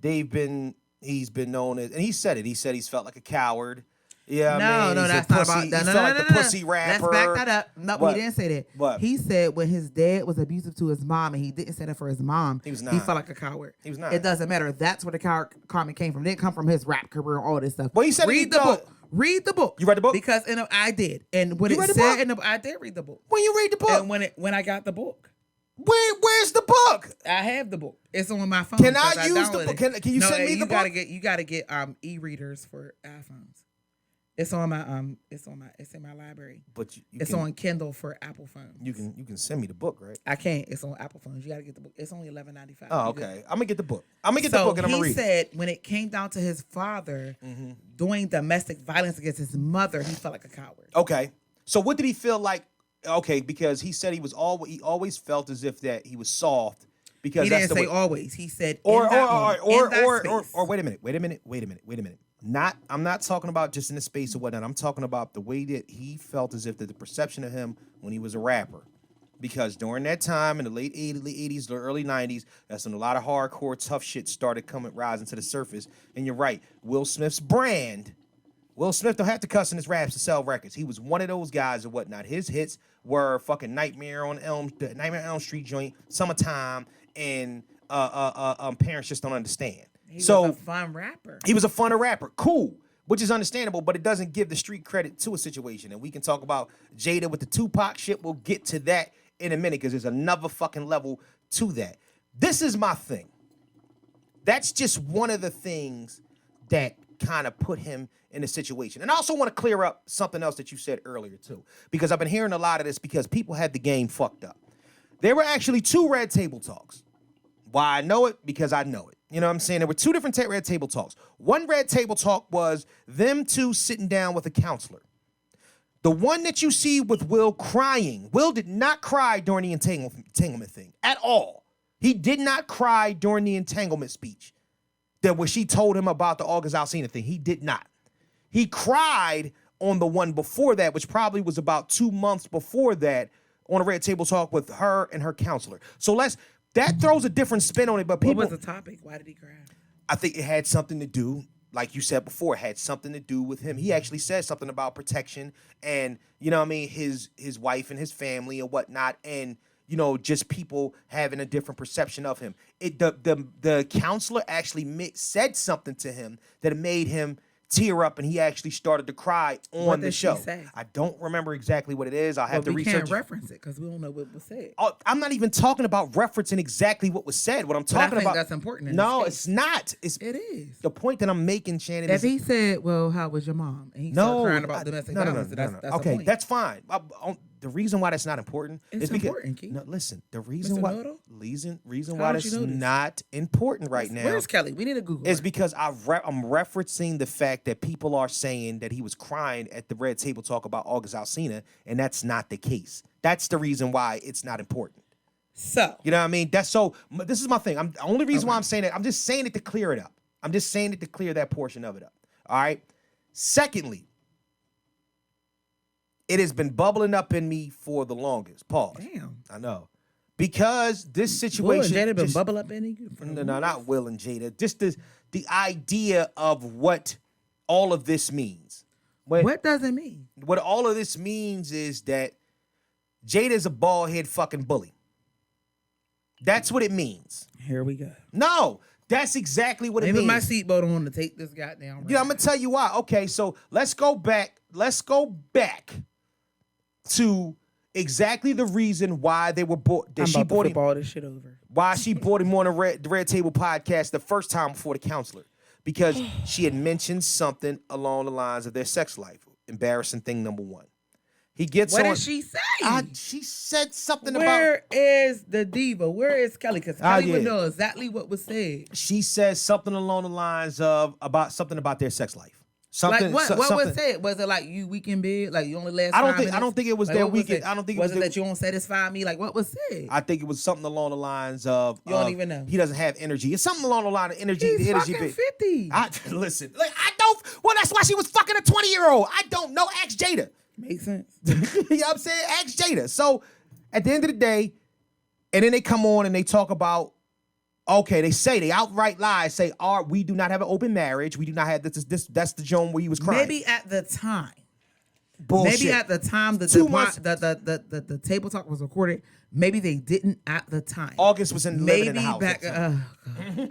he's been known as, and he said it. He said he's felt like a coward. Yeah, No, he's a that's not pussy. about He that. felt No, like the pussy rapper. Let's back that up. No, What? he didn't say that. What? He said when his dad was abusive to his mom and he didn't stand up for his mom, He was he 9. felt like a coward. He was 9. It doesn't matter. That's where the comment came from. It didn't come from his rap career and all this stuff. Well, he said read the book. Read the book. You read the book? Because I did. And what You it read the said book? in the I did read the book. When you read the book? And when I got the book. Where's the book? I have the book. It's on my phone. Can I 'cause use the downloaded book? it. Can you send me the book? You gotta get e-readers for iPhones. It's on my it's in my library. But it's on Kindle for Apple phones. You can send me the book, right? I can't. It's on Apple phones. You gotta get the book. It's only $11.95. Oh, okay. I'm gonna get the book. I'm gonna get the book and I'm gonna read He said when it came down to his father doing domestic violence against his mother, he felt like a coward. Okay. So what did he feel like? Okay, because he said he always felt as if that he was soft because he that's didn't the say way, always. He said or wait a minute. I'm not talking about just in the space or whatnot. I'm talking about the way that he felt as if that the perception of him when he was a rapper. Because during that time in the late 80s, the early 90s, that's when a lot of hardcore tough shit started rising to the surface. And you're right, Will Smith's brand. Will Smith don't have to cuss in his raps to sell records. He was one of those guys or whatnot. His hits were fucking Nightmare on Elm Street joint, Summertime, and Parents Just Don't Understand. He was a fun rapper. He was a fun rapper. Cool. Which is understandable, but it doesn't give the street credit to a situation. And we can talk about Jada with the Tupac shit. We'll get to that in a minute because there's another fucking level to that. This is my thing. That's just one of the things that kind of put him in a situation. And I also want to clear up something else that you said earlier too, because I've been hearing a lot of this because people had the game fucked up. There were actually 2 red table talks. Why I know it? Because I know it. You know what I'm saying? There were 2 different red table talks. One red table talk was them 2 sitting down with a counselor. The one that you see with Will crying. Will did not cry during the entanglement thing at all. He did not cry during the entanglement speech. That when she told him about the August Alsina thing, he did not. He cried on the one before that, which probably was about 2 months before that, on a red table talk with her and her counselor. So that throws a different spin on it. But people, what was the topic? Why did he cry? I think it had something to do, like you said before, it had something to do with him. He actually said something about protection and, you know what I mean, his wife and his family and whatnot, and, you know, just people having a different perception of him. The counselor actually said something to him that made him tear up, and he actually started to cry on the show. What did she say? I don't remember exactly what it is. I'll have to research. We can't reference it because we don't know what was said. I'm not even talking about referencing exactly what was said. What I'm talking about. That's important. No, it's not. It is. The point that I'm making, Shannon. If he said, "Well, how was your mom?" and he started crying about domestic violence, that's okay, a point. that's fine. The reason why that's not important is because important, Keith. no, listen. The reason why reason How why don't that's you know this? not important right now. Where's Kelly? We need to Google. Is her. because I'm referencing the fact that people are saying that he was crying at the red table talk about August Alsina, and that's not the case. That's the reason why it's not important. So you know what I mean? This is my thing. The only reason why I'm saying it. I'm just saying it to clear it up. I'm just saying it to clear that portion of it up. All right. Secondly, it has been bubbling up in me for the longest. Pause. Damn. I know. Because this situation... Will and Jada been bubble up in you? No, not Will and Jada. Just the idea of what all of this means. What does it mean? What all of this means is that Jada's a bald-head fucking bully. That's what it means. Here we go. No, that's exactly what it means. Maybe my seatbelt on to take this goddamn... Yeah, I'm going to tell you why. Okay, so let's go back to exactly the reason why they were bought. I'm about to flip all this shit over. Why she brought him on the Red Table podcast the first time before the counselor. Because she had mentioned something along the lines of their sex life. Embarrassing thing number 1. He gets what on. What did she say? She said something Where is the diva? Where is Kelly? Because Kelly would yeah. know exactly what was said. She says something along the lines of about their sex life. Something, like what was said? Was it like you weekend bed? Like you only last? I don't think it was their weekend. I don't think it was that you won't satisfy me. Like what was said? I think it was something along the lines of you don't even know. He doesn't have energy. It's something along the line of energy. He's the energy fucking bit. 50. Listen, like I don't. Well, that's why she was fucking a 20-year-old. I don't know. Ask Jada. Makes sense. You know what I'm saying? Ask Jada. So at the end of the day, and then they come on and they talk about Okay, they outright lie, say, we do not have an open marriage. We do not have this. That's the Joan where he was crying. Maybe at the time. Bullshit. Maybe at the time the table talk was recorded, maybe they didn't at the time. August was living in the house.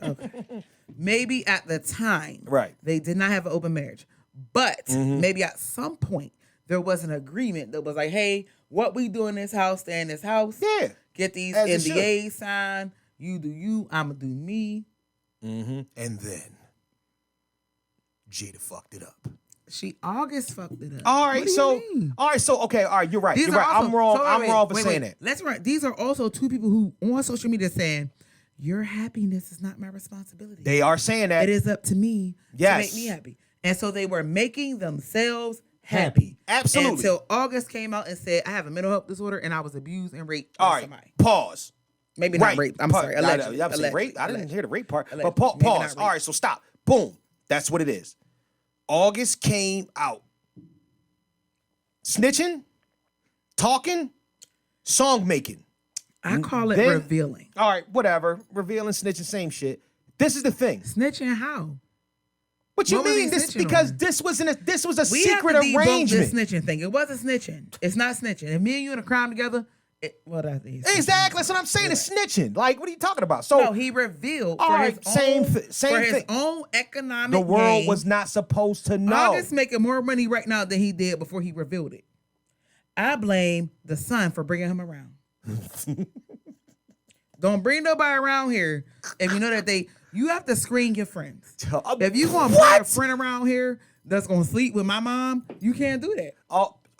Okay. Maybe at the time, right, they did not have an open marriage. But maybe at some point there was an agreement that was like, hey, what we do in this house, stay in this house. Yeah. Get these NDAs signed. You do you, I'ma do me. And then Jada fucked it up. August fucked it up. All right, so you're right. You're right. I'm wrong for saying that. Let's right. These are also two people who on social media saying, your happiness is not my responsibility. They are saying that. It is up to me to make me happy. And so they were making themselves happy. Absolutely. Until August came out and said, I have a mental health disorder and I was abused and raped by somebody. Pause. Maybe not rape. I'm sorry. Allegedly. Rape. I didn't hear the rape part. But pause. All right, so stop. Boom. That's what it is. August came out. Snitching, talking, song making. I call it revealing. All right, whatever. Revealing, snitching, same shit. This is the thing. Snitching how? What you mean? This because this was a secret arrangement. The snitching thing. It wasn't snitching. It's not snitching. If me and you in a crime together, that is exactly. That's what I'm saying. It's snitching. Like, what are you talking about? So no, he revealed for his own economic the world gain. Was not supposed to know. August making more money right now than he did before he revealed it. I blame the son for bringing him around. Don't bring nobody around here if you know that you have to screen your friends. If you want to bring a friend around here that's going to sleep with my mom, you can't do that.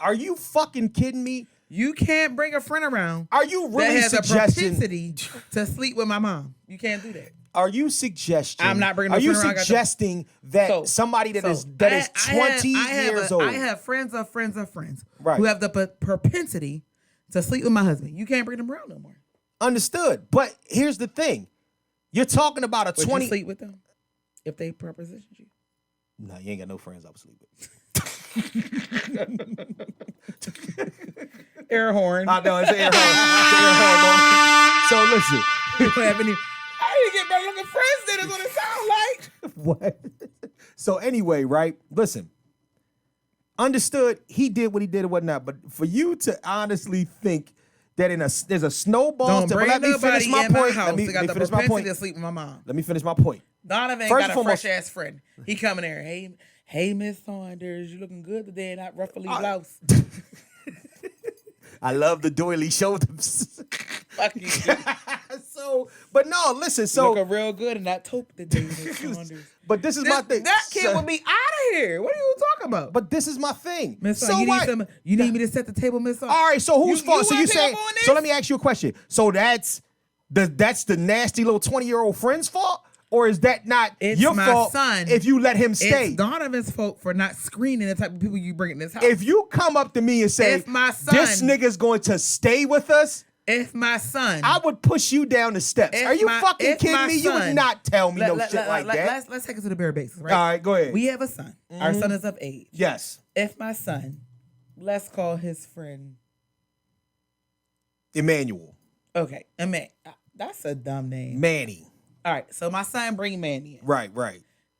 Are you fucking kidding me? You can't bring a friend around. Are you really that has a propensity to sleep with my mom? You can't do that. Are you suggesting? I'm not bringing. Are you suggesting that somebody that is 20 years old? I have friends of friends of friends who have the propensity to sleep with my husband. You can't bring them around no more. Understood. But here's the thing: you're talking about a 20. Would you sleep with them if they propositioned you? No, you ain't got no friends I would sleep with. Air horn. I know it's air horn. So listen. I didn't get better looking friends than is what it sounds like. What? So anyway, right? Listen. Understood. He did what he did and whatnot. But for you to honestly think that there's a snowball. Let me finish my point. Let me finish my point. To sleep with my mom. Let me finish my point. Donovan got a fresh ass friend. He coming there. Hey, Miss Saunders, you looking good today? Not ruffly blouse. I love the doily shoulders. Fuck you. But no, listen. So looking real good in that taupe today, Miss Saunders. But this is my thing. That kid will be out of here. What are you talking about? But this is my thing. Miss Saunders, you need me to set the table, Miss Saunders? All right. So whose fault? So you saying? So let me ask you a question. So that's the nasty little 20-year-old friend's fault? Or is that not your fault if you let him stay? It's Donovan's fault for not screening the type of people you bring in this house. If you come up to me and say, this nigga's going to stay with us, if my son, I would push you down the steps. Are you fucking kidding me? You would not tell me shit like that. Let's take it to the bare basics, right? All right, go ahead. We have a son. Mm-hmm. Our son is of age. Yes. If my son, let's call his friend Emmanuel. Okay, that's a dumb name. Manny. All right, so my son bring Manny in. Right.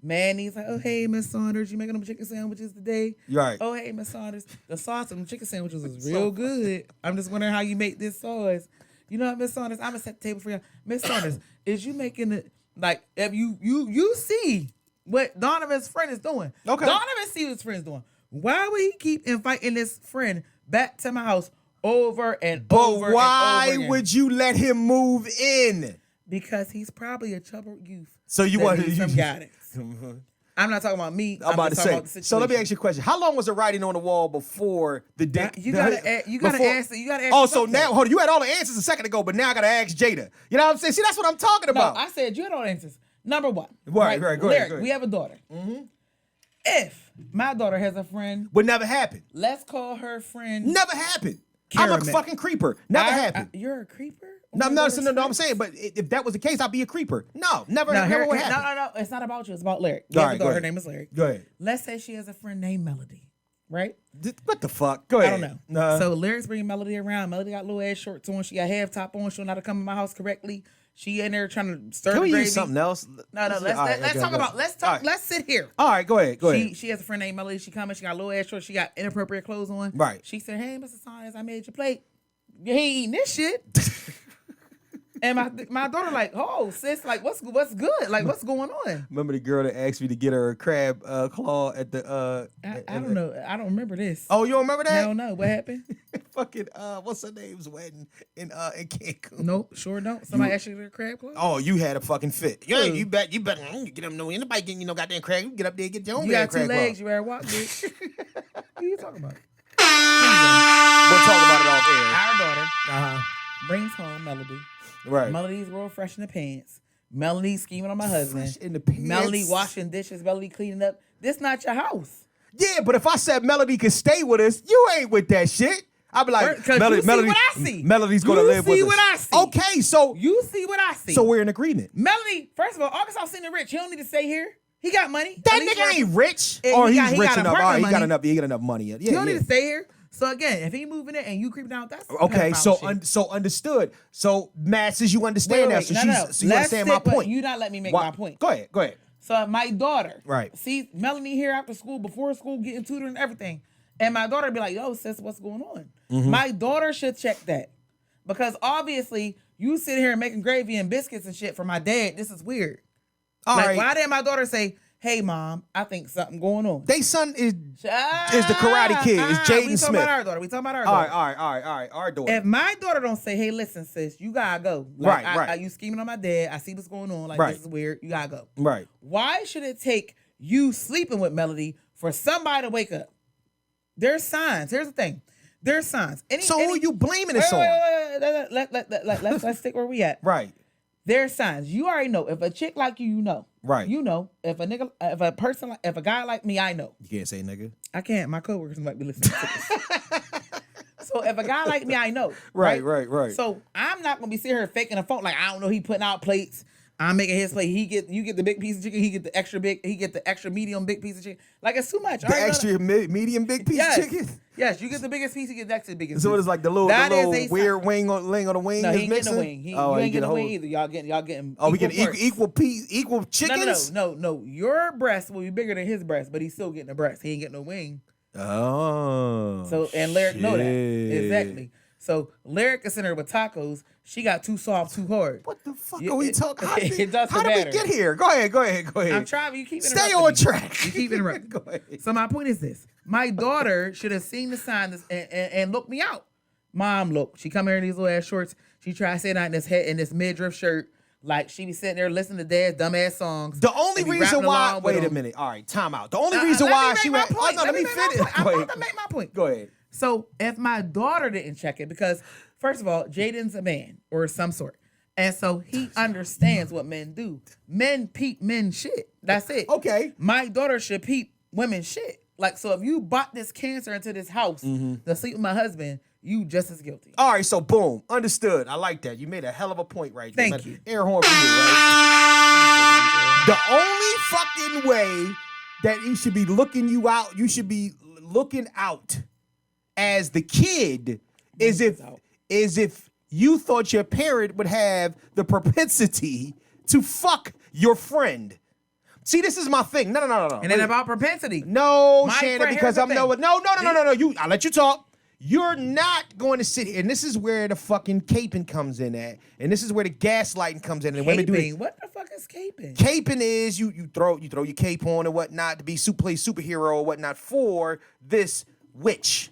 Manny's like, oh, hey, Miss Saunders, you making them chicken sandwiches today? Right. Oh, hey, Miss Saunders, the sauce on the chicken sandwiches is real good. I'm just wondering how you make this sauce. You know what, Miss Saunders, I'm going to set the table for you. Miss Saunders, is you making it, like, if you see what Donovan's friend is doing. Okay. Donovan see what his friend's doing. Why would he keep inviting this friend back to my house over and over and over why again? would you let him move in? Because he's probably a troubled youth. So you want some guidance. I'm not talking about me. I'm about to say. So let me ask you a question. How long was the writing on the wall before the day? You gotta answer. Oh, so now hold on. You had all the answers a second ago, but now I gotta ask Jada. You know what I'm saying? See, that's what I'm talking about. No, I said you had all the answers. Number one. Right. Go ahead. We have a daughter. Mm-hmm. If my daughter has a friend, would never happen. Let's call her friend. Never happened. I'm a fucking creeper. Never happened. You're a creeper? No, I'm saying, but if that was the case, I'd be a creeper. No, never would happen. No, it's not about you. It's about Lyric. Her name is Lyric. Go ahead. Let's say she has a friend named Melody, right? What the fuck? Go ahead. I don't know. So Lyric's bringing Melody around. Melody got little ass shorts on. She got half top on. She don't know how to come in my house correctly. She in there trying to stir Can the we gravy. use something else? No, let's talk about. Let's talk. All right. Let's sit here. All right, go ahead. Go ahead. She has a friend named Melody. She come in. She got little ass shorts. She got inappropriate clothes on. Right. She said, "Hey, Mr. Saunders, I made your plate. You ain't eating this shit." And my daughter like, "Oh, sis, like what's good? Like what's going on?" Remember the girl that asked me to get her a crab claw at the I don't know. I don't remember this. Oh, you don't remember that? Hell no. What happened? Fucking what's her name's wedding in Cancun? Nope, sure don't. Somebody asked you to get a crab claw? Oh, you had a fucking fit. Yeah, Who? you better get them. No, anybody getting goddamn crab. You get up there and get your own You got two crab legs. claw. You better walk, bitch. What are you talking about? We'll talk about it off air. Our daughter Uh-huh. brings home Melody. Right. Melody's real fresh in the pants. Melody scheming on my husband. Fresh in the pants. Melody washing dishes. Melody cleaning up. This not your house. Yeah, but if I said Melody could stay with us, you ain't with that shit. I'd be like, 'Cause you see what I see. Melody's gonna You live with see us. what I see. Okay, so You see what I see. so we're in agreement. Melody, first of all, Arkansas City rich. He don't need to stay here. He got money. That At least nigga ain't rich, He or got- he's he rich got enough. All right, apartment he got money. enough. He got enough money. Yeah, He don't yeah. need to stay here. So again, if he moving in and you creeping out, that's Okay, pedophile so shit. so understood. So masses, you understand that. So No, she's no. so you Let's understand my stick with- point. You not let me make Why- my point. Go ahead. Go ahead. So my daughter, Right. see Melanie here after school, before school, getting tutored and everything. And my daughter be like, yo, sis, what's going on? Mm-hmm. My daughter should check that. Because obviously, you sit here and making gravy and biscuits and shit for my dad. This is weird. All like, right. why didn't my daughter say, hey, mom, I think something going on? They son is the the Karate Kid. It's Jaden we Smith. talking about our daughter. We talking about our all daughter. right. Our daughter. If my daughter don't say, hey, listen, sis, you gotta go. Like, Right. you scheming on my dad. I see what's going on. Like, Right. this is weird. You gotta go. Right. Why should it take you sleeping with Melody for somebody to wake up? There's signs. Here's the thing. There's signs. So who are you blaming this on? Let's stick where we at. Right. There's signs. You already know. If a chick like you, you know. Right. You know. If a guy like me, I know. You can't say nigga. I can't. My coworkers might be listening to this. So if a guy like me, I know. Right. So I'm not gonna be sitting here faking a phone like I don't know. He putting out plates. I'm making his plate. You get the big piece of chicken. He get the extra big. He get the extra medium big piece of chicken. Like it's too much. The extra medium big piece of chicken. Yes, you get the biggest piece. He get the extra biggest. So piece. it's like the little weird wing on the wing. No, is he ain't getting missing? the wing. You he ain't getting the whole- wing either. Y'all getting. Oh, we getting parts. equal chickens. No. Your breast will be bigger than his breast, but he's still getting a breast. He ain't getting no wing. Oh. So and Lyric know that shit. exactly. So Lyric is in her with tacos. She got too soft, too hard. What the fuck Yeah, are we it- talking? How it did, doesn't how did we matter. get here? Go ahead. I'm trying. You keep Stay interrupting on me. track. You keep interrupting. Go ahead. So my point is this: my daughter should have seen the signs and looked me out. Mom, look, she come here in these little ass shorts. She try to sit out in this midriff shirt, like she be sitting there listening to dad's dumbass songs. The only and be reason rapping why. along with Wait a them. minute. All right, time out. The only reason Let why me make she my went. point. Oh no, let me make my finish. point. I'm Go about ahead. to make my point. Go ahead. So if my daughter didn't check it, because first of all, Jaden's a man or some sort. And so he understands what men do. Men peep men shit. That's it. Okay. My daughter should peep women shit. Like, so if you bought this cancer into this house to sleep with my husband, you just as guilty. All right, so boom, understood. I like that. You made a hell of a point right there. Thank you. Air horn for you, right? The only fucking way that you should be looking you out, you should be looking out as the kid is if you thought your parent would have the propensity to fuck your friend. See, this is my thing. No. And then about propensity. No, My Shannon, friend, because here's I'm the no. thing. You, I'll let you talk. You're not going to sit here, and this is where the fucking caping comes in at, and this is where the gaslighting comes in. And women do Caping. it. What the fuck is caping? Caping is you throw your cape on and whatnot to be play superhero or whatnot for this witch.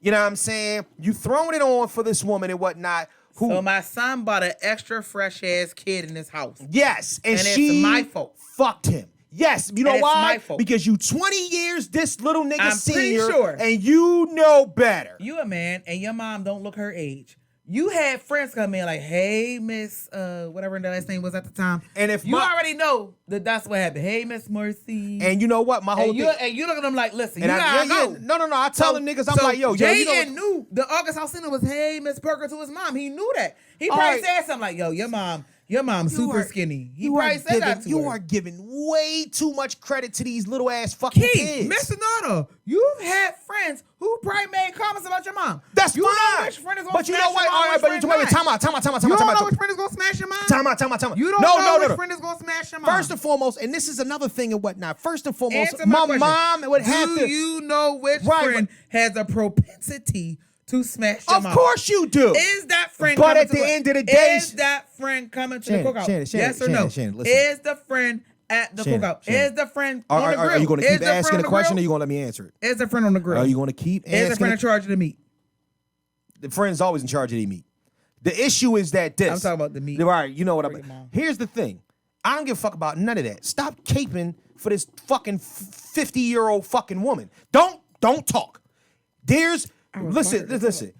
You know what I'm saying? You throwing it on for this woman and whatnot. Who? So my son bought an extra fresh ass kid in this house. Yes, and it's she my fault. fucked him. Yes, you know And it's why? my fault. Because you 20 years this little nigga I'm pretty senior, sure. and you know better. You a man and your mom don't look her age. You had friends come in like, hey, Miss, whatever the last name was at the time. And if you already know that's what happened. Hey, Miss Mercy. And you know what? My whole and you thing. look at them like, listen, And you gotta go. No. I tell them niggas, I'm so like, yo, Jaden you know knew the August Alsina was, hey, Miss Parker to his mom. He knew that. He All probably right. said something like, yo, your mom Your mom's super skinny. He probably said that to You her. are giving way too much credit to these little ass fucking kids. Mr. Noto, you've had friends who probably made comments about your mom. That's you fine. Know which friend is gonna but you smash know what? your mom, All right, which but friend wait, not. time out. You don't know which friend is gonna smash your mom? Time out. You don't know which friend is gonna smash your mom. First and foremost, and this is another thing and whatnot. First and foremost, Answer my question. mom would have to. Do you know which friend has a propensity to smash your mom? Of course you do. Is that friend But coming at the end of the day, is that friend coming to Shannon, the cookout? Shannon, Yes or no? Shannon, listen. Is the friend at the cookout? Shannon. Is the friend on the grill? Are you going to Is keep the friend asking on the question, or grill? you going to let me answer it? Is the friend on the grill? Are you going to keep asking? Is the friend in charge of the meat? The friend's always in charge of the meat. The issue is that this. I'm talking about the meat. All right, you know what For your I'm. mom. Here's the thing. I don't give a fuck about none of that. Stop caping for this fucking 50-year-old fucking woman. Don't talk. Listen.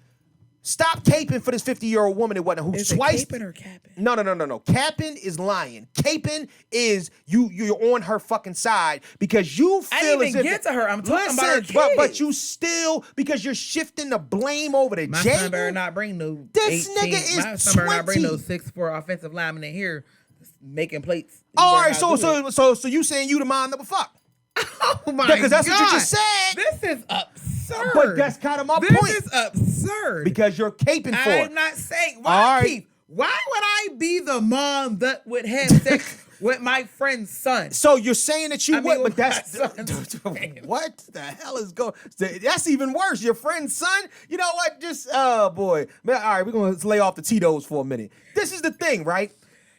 Stop caping for this 50-year-old woman that wasn't who Is it twice. caping or capping? No. Capping is lying. Caping is you're on her fucking side because you feel I didn't as even if get to her. I'm talking about her listen, but kids. you still because you're shifting the blame over to My Jay. son better not bring no. This 18, nigga is my son better not bring 20. no 6'4" offensive lineman in here making plates. All right, so you saying you the mom that would fuck? Oh my Because that's what you just said. This is absurd. But that's kind of my this point. This is absurd. Because you're caping for it. I'm not saying. All Why, right. Keith? Why would I be the mom that would have sex with my friend's son? So you're saying that you I mean, would, but that's my son's what the hell is going? That's even worse. Your friend's son. You know what? Just oh boy, man. All right, we're gonna lay off the Tito's for a minute. This is the thing, right?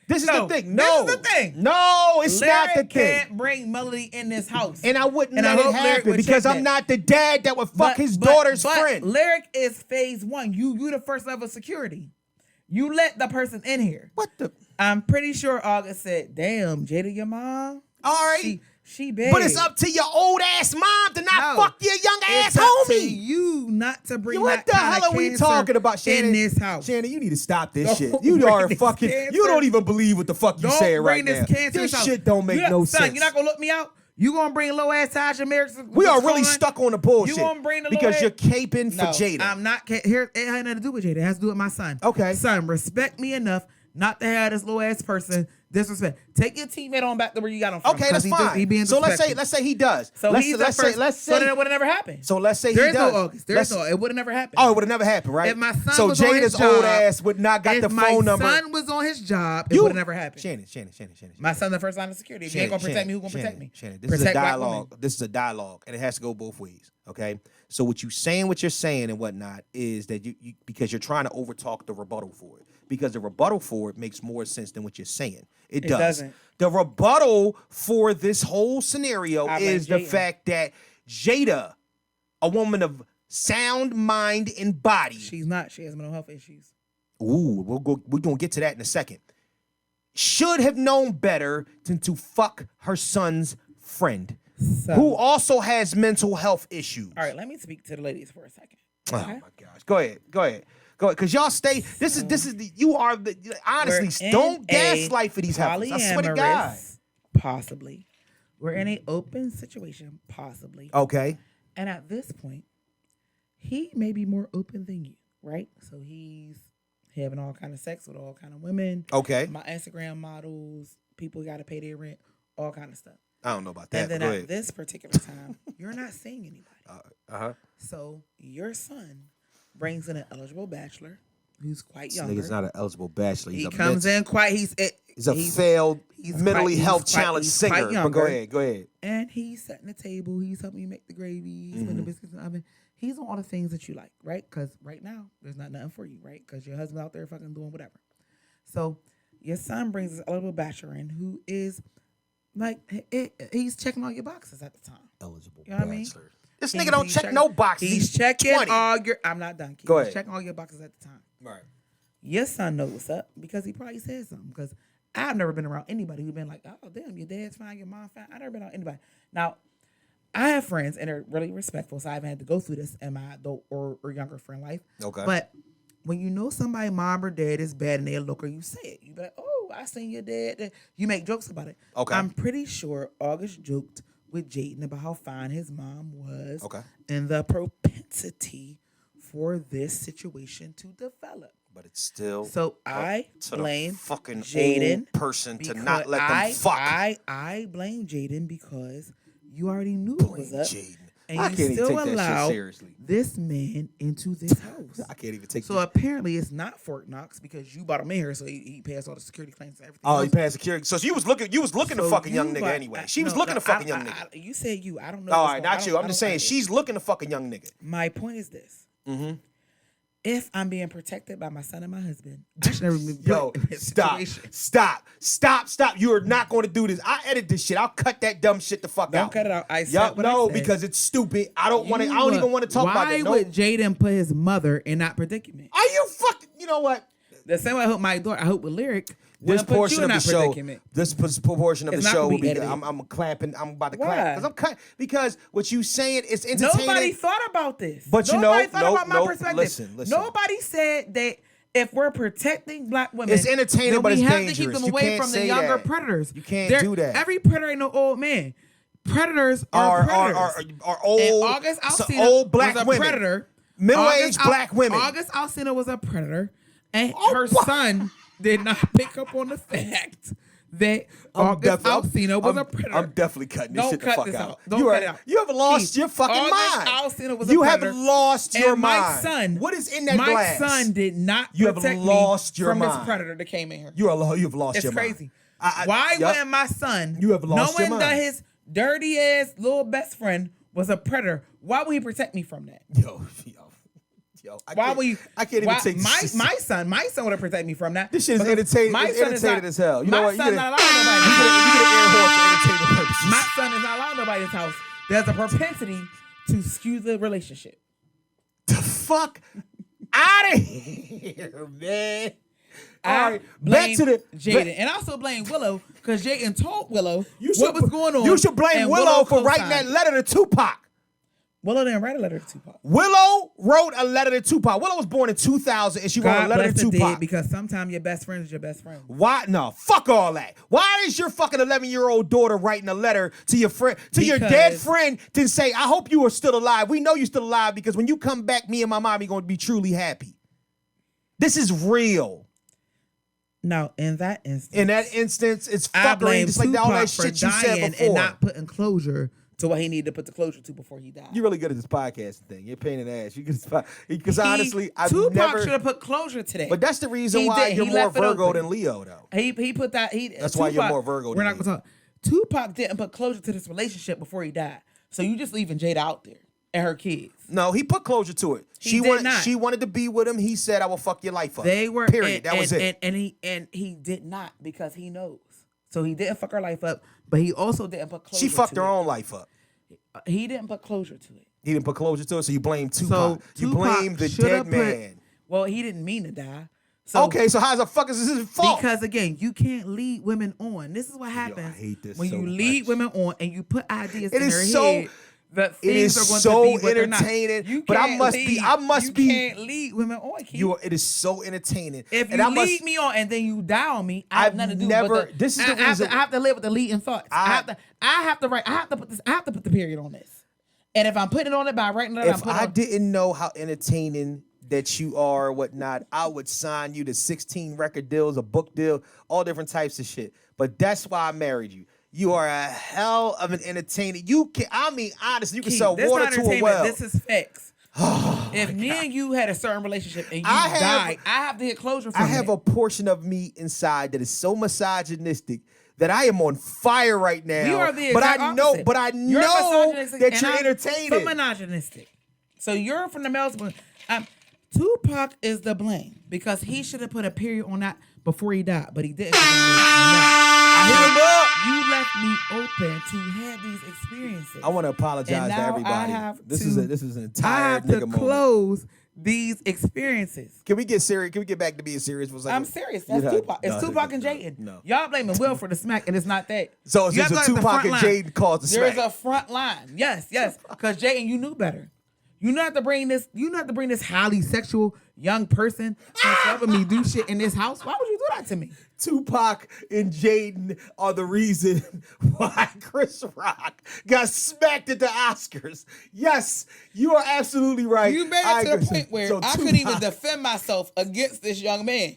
This is the thing. No, this is the thing. No, it's not the Lyric thing. can't bring Melody in this house. And I wouldn't And I let it hope Lyric happen would because check I'm that. not the dad that would fuck his daughter's but friend. Lyric is phase one. You the first level of security. You let the person in here. What the? I'm pretty sure August said, "Damn, Jada, your mom. All right. She bad. But it's up to your old ass mom to not fuck your young ass It's up to homie. you not to bring What that the kind hell of are we cancer talking about, Shannon? in this house. Shannon, you need to stop this Don't shit. You bring are this fucking. cancer. You don't even believe what the fuck you Don't saying bring right this now. cancer in This this house. shit don't make no son, sense. You're not gonna look me out. You gonna bring low ass Tasha Merrick's? We are really stuck on the bullshit. You gonna bring the because low you're ass- caping for No, Jada. I'm not. Here, it had nothing to do with Jada. It has to do with my son. Okay. Son, respect me enough not to have this low ass person disrespect. Take your teammate on back to where you got him from. Okay, that's fine. He being so disrespectful. let's say he does. So let's, he's let's the say first. let's So say then it would have never happened. so let's say There's he does. no August. There's no. It would have never happened. Oh, it would have never happened, right? If my son so was on his Jada's old job, ass would not got the phone number. If my son was on his job, it would have never happened. Shannon. My son's the first line of security. If you ain't gonna protect me, who gonna protect me? Shannon, this is a Protect black dialogue. women. This is a dialogue, and it has to go both ways. Okay. So what you're saying and whatnot is that you because you're trying to overtalk the rebuttal for it. Because the rebuttal for it makes more sense than what you're saying. It does. doesn't. The rebuttal for this whole scenario I blame is the Jada. fact that Jada, a woman of sound mind and body. She's not. She has mental health issues. Ooh, we're gonna get to that in a second. Should have known better than to fuck her son's friend, So, who also has mental health issues. all right, let me speak to the ladies for a second. Oh my gosh. Go ahead. Cause y'all stay. This is you are the honestly We're don't in gaslight for these heifers. I swear to God. polyamorous, possibly. We're in an open situation, possibly. Okay. And at this point, he may be more open than you, right? So he's having all kind of sex with all kind of women. Okay. My Instagram models, people got to pay their rent, all kind of stuff. I don't know about that. And then Go at ahead. this particular time, you're not seeing anybody. Uh-huh. So your son brings in an eligible bachelor who's quite This young. nigga's not an eligible bachelor. He comes in quite. He's a failed he's mentally quite- health he's quite- challenged he's singer. quite But younger. go ahead. and he's setting the table. He's helping you make the gravy. He's putting the biscuits in the oven. He's on all the things that you like, right? Because right now there's not nothing for you, right? Because your husband out there fucking doing whatever. So your son brings this eligible bachelor in who is like he's checking all your boxes at the time. Eligible You know what I mean? bachelor. This nigga don't check checking- no boxes. He's checking 20. all your. I'm not done. Keith. Go He's ahead. checking all your boxes at the time. Right. Your son knows what's up because he probably said something. Because I've never been around anybody who's been like, "Oh, damn, your dad's fine, your mom fine." I've never been around anybody. Now, I have friends and they're really respectful, so I haven't had to go through this in my adult or younger friend life. Okay. But when you know somebody mom or dad is bad and they look or you say it, you be like, "Oh, I seen your dad." You make jokes about it. Okay. I'm pretty sure August joked with Jaden about how fine his mom was. Okay. And the propensity for this situation to develop. But it's still So up I to the blame fucking Jaden old person to because not let them fuck. I blame Jaden because you already knew what was up. Jaden. And I you can't even still take that shit allowed seriously. this man into this house. I can't even take So this. apparently it's not Fort Knox because you brought him in here, so he passed all the security claims and everything. Oh, else. he passed security. So you was looking to So fuck a young you nigga brought- anyway. She was looking to fuck a young nigga. You said you. I don't know. All what's right, going- I not don't- you. I I'm just don't- saying she's looking to fuck a young nigga. My point is this. Mm-hmm. If I'm being protected by my son and my husband, I should never been Yo, put in this stop. situation. You are not going to do this. I edit this shit. I'll cut that dumb shit the fuck Don't out. cut it out. I said Yup, what I no, said. because it's stupid. I don't even want to talk about Why it. No. would Jaden put his mother in that predicament? Are you fucking? You know what? The same way I hope my daughter, I hope with Lyric, This put portion you of in the that show, predicament. this portion of It's the not show gonna will be be. edited. I'm clapping. I'm about to Why? clap because what you saying is entertaining. Nobody thought about this. But you Nobody know, thought about my perspective. listen. Nobody said that if we're protecting black women, It's entertaining, then but we it's have dangerous. to keep them You away can't from the say younger that. predators. You can't do that. Every predator ain't no old man. Predators are predators. Are old, And August so Alsina old black was a women. predator. Middle-aged black women. August Alsina was a predator, and Oh, her what? son did not pick up on the fact that August Alsina was a predator. I'm definitely cutting this Don't shit the cut fuck this out. out. Don't you cut it out. You haven't lost Keith, your fucking August mind. Alsina was a You predator. have lost your And mind. my son, What is in that my glass? son did not You have protect lost me your from mind. this predator that came in here. You've lost It's your crazy. mind. Why yup. wouldn't my son, You have lost your knowing that mind. his dirty ass little best friend was a predator, why would he protect me from that? Yo. Why would you? I can't even take my this. my son would have protected me from that. This shit is Because entertaining. My It's son is entertaining not, as hell. You my know what? son not allowed nobody. You get an air horse for entertainment purposes. My son is not allowed nobody's house. There's a propensity to skew the relationship. The fuck out of here, man. All I right, blame back to the Jaden, and I also blame Willow because Jaden told Willow You what was going on. You should blame and Willow for writing that co-signed. letter to Tupac. Willow didn't write a letter to Tupac. Willow wrote a letter to Tupac. Willow was born in 2000, and she wrote a God letter bless to the Tupac. dead because sometimes your best friend is your best friend. Why? No, fuck all that. Why is your fucking 11-year-old daughter writing a letter to your friend, your dead Because- friend, to say, "I hope you are still alive. We know you're still alive because when you come back, me and my mom are going to be truly happy." This is real. No, in that instance, It's I fucking blame just like Tupac all that for shit you said dying before. and not putting closure to what he needed to put the closure to before he died. You're really good at this podcast thing. You're a pain in the ass. Because honestly, I've Tupac never. should have put closure to that. But that's the reason He why did. you're He more left it Virgo open. than Leo, though. He put that. That's why you're more Virgo We're than not me. gonna talk. Tupac didn't put closure to this relationship before he died. So you just leaving Jada out there and her kids. No, he put closure to it. He did not. She wanted to be with him. He said, "I will fuck your life up." They were Period. and, That was it. And he did not because he knows. So he didn't fuck her life up, but he also didn't put closure. She fucked to her it. own life up. He didn't put closure to it. He didn't put closure to it, so you blame Tupac. So You Tupac blame the shoulda dead put- man. Well, he didn't mean to die. So Okay, so how the fuck is this his fault? because again, you can't lead women on. This is what happens hate this when so you lead much. women on and you put ideas It in is their so- head that it things is are going so to be what they're not. entertaining, You but I can't must lead, be- I must you be- can't lead women on. Keith. It is so entertaining. If and you I must, lead me on and then you die on me, I have I've nothing to do never- with the, this is the I have reason- to, I have to live with the leading thoughts. I have to write. I have to put this. I have to put the period on this. And if I'm putting it on it by writing it, I'm if putting I on, didn't know how entertaining that you are or whatnot, I would sign you to 16 record deals, a book deal, all different types of shit. But that's why I married you. You are a hell of an entertainer. You can, I mean, honestly, you can Keith, sell this water not to a entertainment. well. This is facts. If me and you had a certain relationship and you I have- died, I have to get closure from I have it. a portion of me inside that is so misogynistic that I am on fire right now. You are the but exact I know, opposite. but I You're know misogynistic that and you're I'm entertaining. misogynistic. So you're from the male. Tupac is the blame because he should have put a period on that before he died, but he didn't. I hit him up. You left me open to have these experiences. I want to apologize And to now everybody. I have This to- is an I entire have nigga to moment. close these experiences. Can we get serious? Can we get back to being serious for a second? I'm serious. That's Yeah, Tupac. It's no, Tupac no, and Jaden. no. Y'all blaming Will for the smack, and it's not that. So it's You just have to a go at the Tupac and front line. Jaden caused the There's smack. a front line. Yes. Because Jaden, you knew better. You not have to bring this. You not have to bring this highly sexual young person and helping me do shit in this house. Why would you do that to me? Tupac and Jaden are the reason why Chris Rock got smacked at the Oscars. Yes, you are absolutely right. You made it to the point where I couldn't even defend myself against this young man.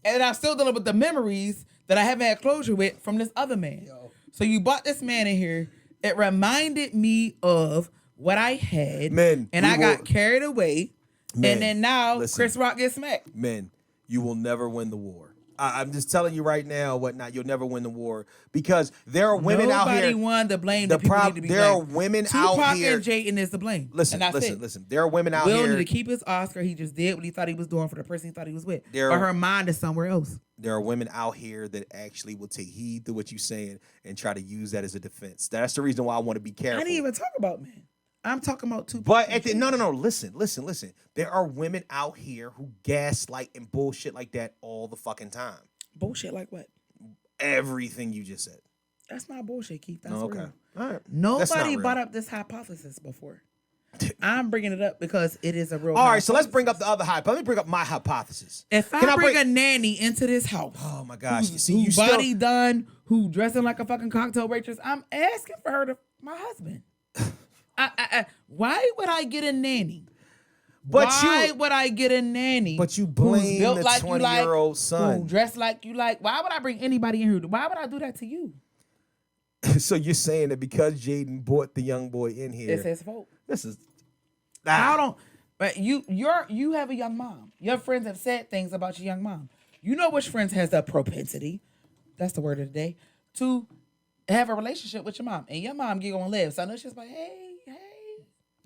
And I'm still dealing with the memories that I haven't had closure with from this other man. So you brought this man in here. It reminded me of what I had. And I got carried away. And then now Chris Rock gets smacked. Men, you will never win the war. I'm just telling you right now, whatnot. You'll never win the war because there are women out here. Nobody won to blame. The people need to be there are blamed. women out here. Tupac and Jaden is to blame. Listen. There are women out here. Will need to keep his Oscar. He just did what he thought he was doing for the person he thought he was with. But her mind is somewhere else. There are women out here that actually will take heed to what you're saying and try to use that as a defense. That's the reason why I want to be careful. I didn't even talk about men. I'm talking about Tupac. But no. Listen. There are women out here who gaslight and bullshit like that all the fucking time. Bullshit like what? Everything you just said. That's not bullshit, Keith. That's okay. real. All right. Nobody brought up this hypothesis before. I'm bringing it up because it is a real All right, so let's bring up the other hypothesis. Let me bring up my hypothesis. If I bring a nanny into this house, oh my gosh, who's body done, who dressing like a fucking cocktail waitress, I'm asking for her to my husband. Why would I get a nanny? Why would I get a nanny? But you blame the 20-year-old son. Who dressed like you like. Why would I bring anybody in here? Why would I do that to you? So you're saying that because Jaden brought the young boy in here, it's his fault. This is. But you have a young mom. Your friends have said things about your young mom. You know which friends has the propensity, that's the word of the day, to have a relationship with your mom. And your mom get on live. So I know she's like, hey.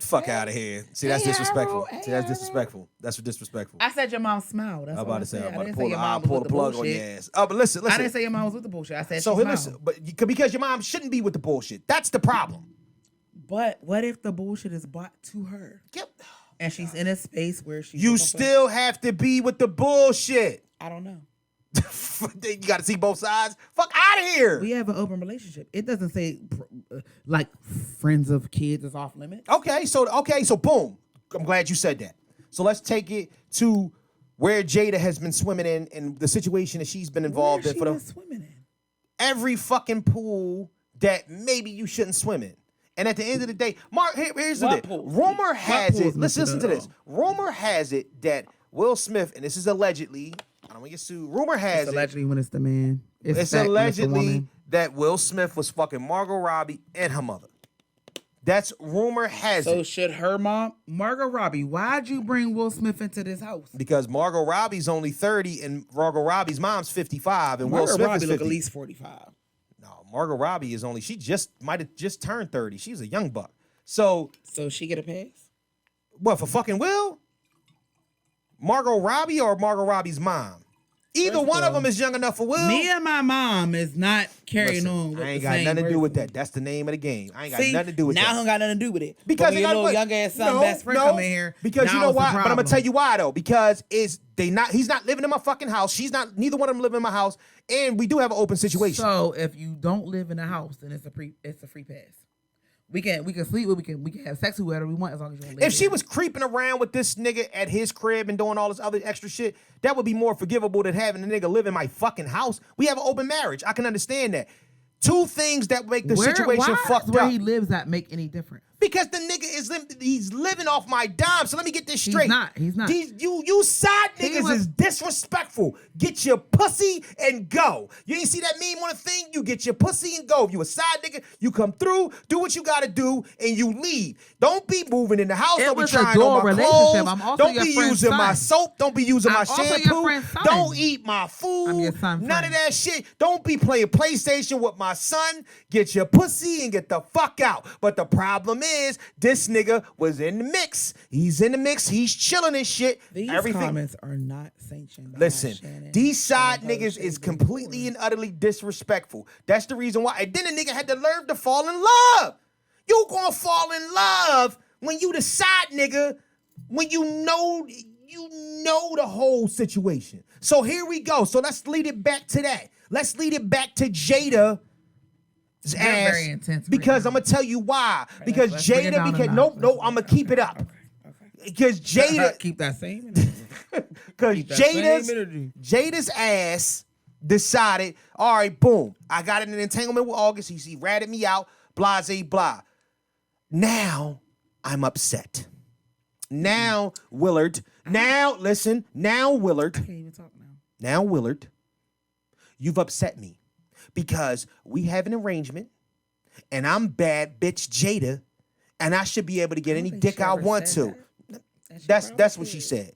Fuck out of here. See, that's disrespectful. That's disrespectful. That's disrespectful. I said your mom smiled. That's I'm about to say, I'm about to pull the plug on your ass. Oh, but listen. I didn't say your mom was with the bullshit. I said so. Listen, but because your mom shouldn't be with the bullshit. That's the problem. But what if the bullshit is brought to her? Yep. And she's in a space where she. You still have to be with the bullshit. I don't know. You got to see both sides. Fuck out of here. We have an open relationship. It doesn't say like friends of kids is off limits. Okay, so boom. I'm glad you said that. So let's take it to where Jada has been swimming in and the situation that she's been involved in for the swimming in every fucking pool that maybe you shouldn't swim in. And at the end of the day, Mark, here's the thing. Rumor has it. Let's listen to this. Rumor has it that Will Smith, and this is allegedly. I don't want to get sued. Rumor has it's allegedly when it's the man. It's allegedly that Will Smith was fucking Margot Robbie and her mother. That's rumor has it. So should her mom, Margot Robbie, why'd you bring Will Smith into this house? Because Margot Robbie's only 30 and Margot Robbie's mom's 55 and Margot Will Smith Robbie is 50. Look at least 45. No, Margot Robbie is only, might have just turned 30. She's a young buck. So she get a pass? What, for fucking Will? Margot Robbie or Margot Robbie's mom? Either one of them is young enough for Will. Me and my mom is not carrying on with I ain't got nothing to do with that. That's the name of the game. I ain't got nothing to do with that. Now I don't got nothing to do with it. Because your little young ass son best friend come in here. Because you know why? But I'm gonna tell you why though. Because he's not living in my fucking house. Neither one of them live in my house. And we do have an open situation. So if you don't live in the house, then it's a free pass. We can sleep with, we can have sex with whoever we want as long as you don't live. If she was creeping around with this nigga at his crib and doing all this other extra shit, that would be more forgivable than having a nigga live in my fucking house. We have an open marriage. I can understand that. Two things that make the situation fucked up. Where he lives at make any difference? Because the nigga he's living off my dime. So let me get this straight. He's not. You side niggas is disrespectful. Get your pussy and go. You ain't see that meme on the thing? You get your pussy and go. If you a side nigga, you come through, do what you gotta do, and you leave. Don't be moving in the house. Don't be trying on my clothes. Don't be using my soap. Don't be using my shampoo. Don't eat my food. I'm your son. None of that shit. Don't be playing PlayStation with my son. Get your pussy and get the fuck out. But the problem is, this nigga was in the mix. He's in the mix. He's chilling and shit. These comments are not sanctioned. Listen, these side niggas is completely and utterly disrespectful. That's the reason why. And then the nigga had the nerve to fall in love. You gonna fall in love when you the side nigga, when you know the whole situation. So here we go. So let's lead it back to that. Let's lead it back to Jada. Ass, very intense because I'm gonna tell you why. Right, because Jada, I'm gonna keep it up. Okay. Because Jada, keep that same. Because Keep that same energy. Jada's ass decided, all right, boom, I got in an entanglement with August. He ratted me out, blase, blah. Now I'm upset. Now Willard. Now listen. Now Willard. I can't even talk now. Now Willard, you've upset me because we have an arrangement, and I'm bad bitch Jada, and I should be able to get any dick I want to. That's what she said.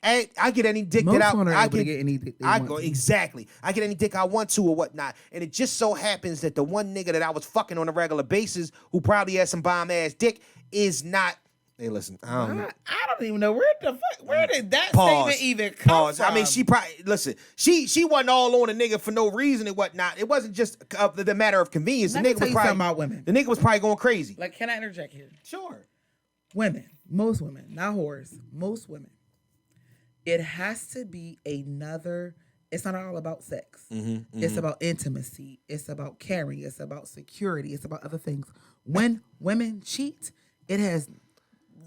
And I get any dick Most that women are I able to get. get any dick they I want go to. exactly. I get any dick I want to or whatnot. And it just so happens that the one nigga that I was fucking on a regular basis, who probably has some bomb ass dick, is not. Hey, listen. I don't even know where did that Pause. statement even come Pause. from? I mean, she probably listen. She wasn't all on a nigga for no reason and whatnot. It wasn't just the matter of convenience. Let the me nigga tell was you probably something about women. The nigga was probably going crazy. Like, can I interject here? Sure. Women, most women, not whores, most women. It has to be another. It's not all about sex. It's about intimacy. It's about caring. It's about security. It's about other things. When women cheat, it has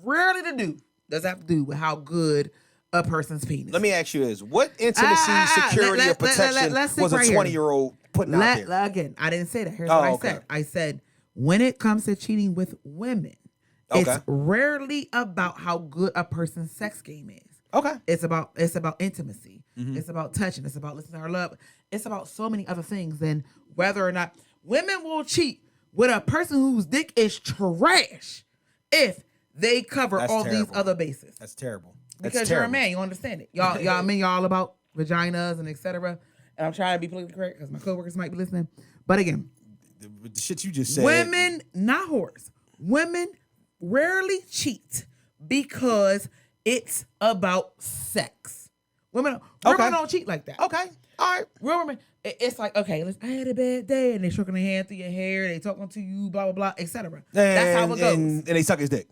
rarely does have to do with how good a person's penis. Let me ask you this: what intimacy, security, or protection was a 20-year-old putting out there? Again, I didn't say that. Here's what I said. I said when it comes to cheating with women, it's rarely about how good a person's sex game is. Okay. It's about intimacy. It's about touching. It's about listening to her love. It's about so many other things than whether or not women will cheat with a person whose dick is trash if they cover all these other bases. That's terrible. Because you're a man, you understand it. Y'all men, y'all all about vaginas and etc. And I'm trying to be politically correct because my coworkers might be listening. But again, the shit you just said. women, not whores. Women rarely cheat because it's about sex. Women don't cheat like that. Okay. All right. Real women, it's like, okay, listen, I had a bad day, and they stroking their hand through your hair, they talking to you, blah, blah, blah, etc. That's how it goes. And they suck his dick.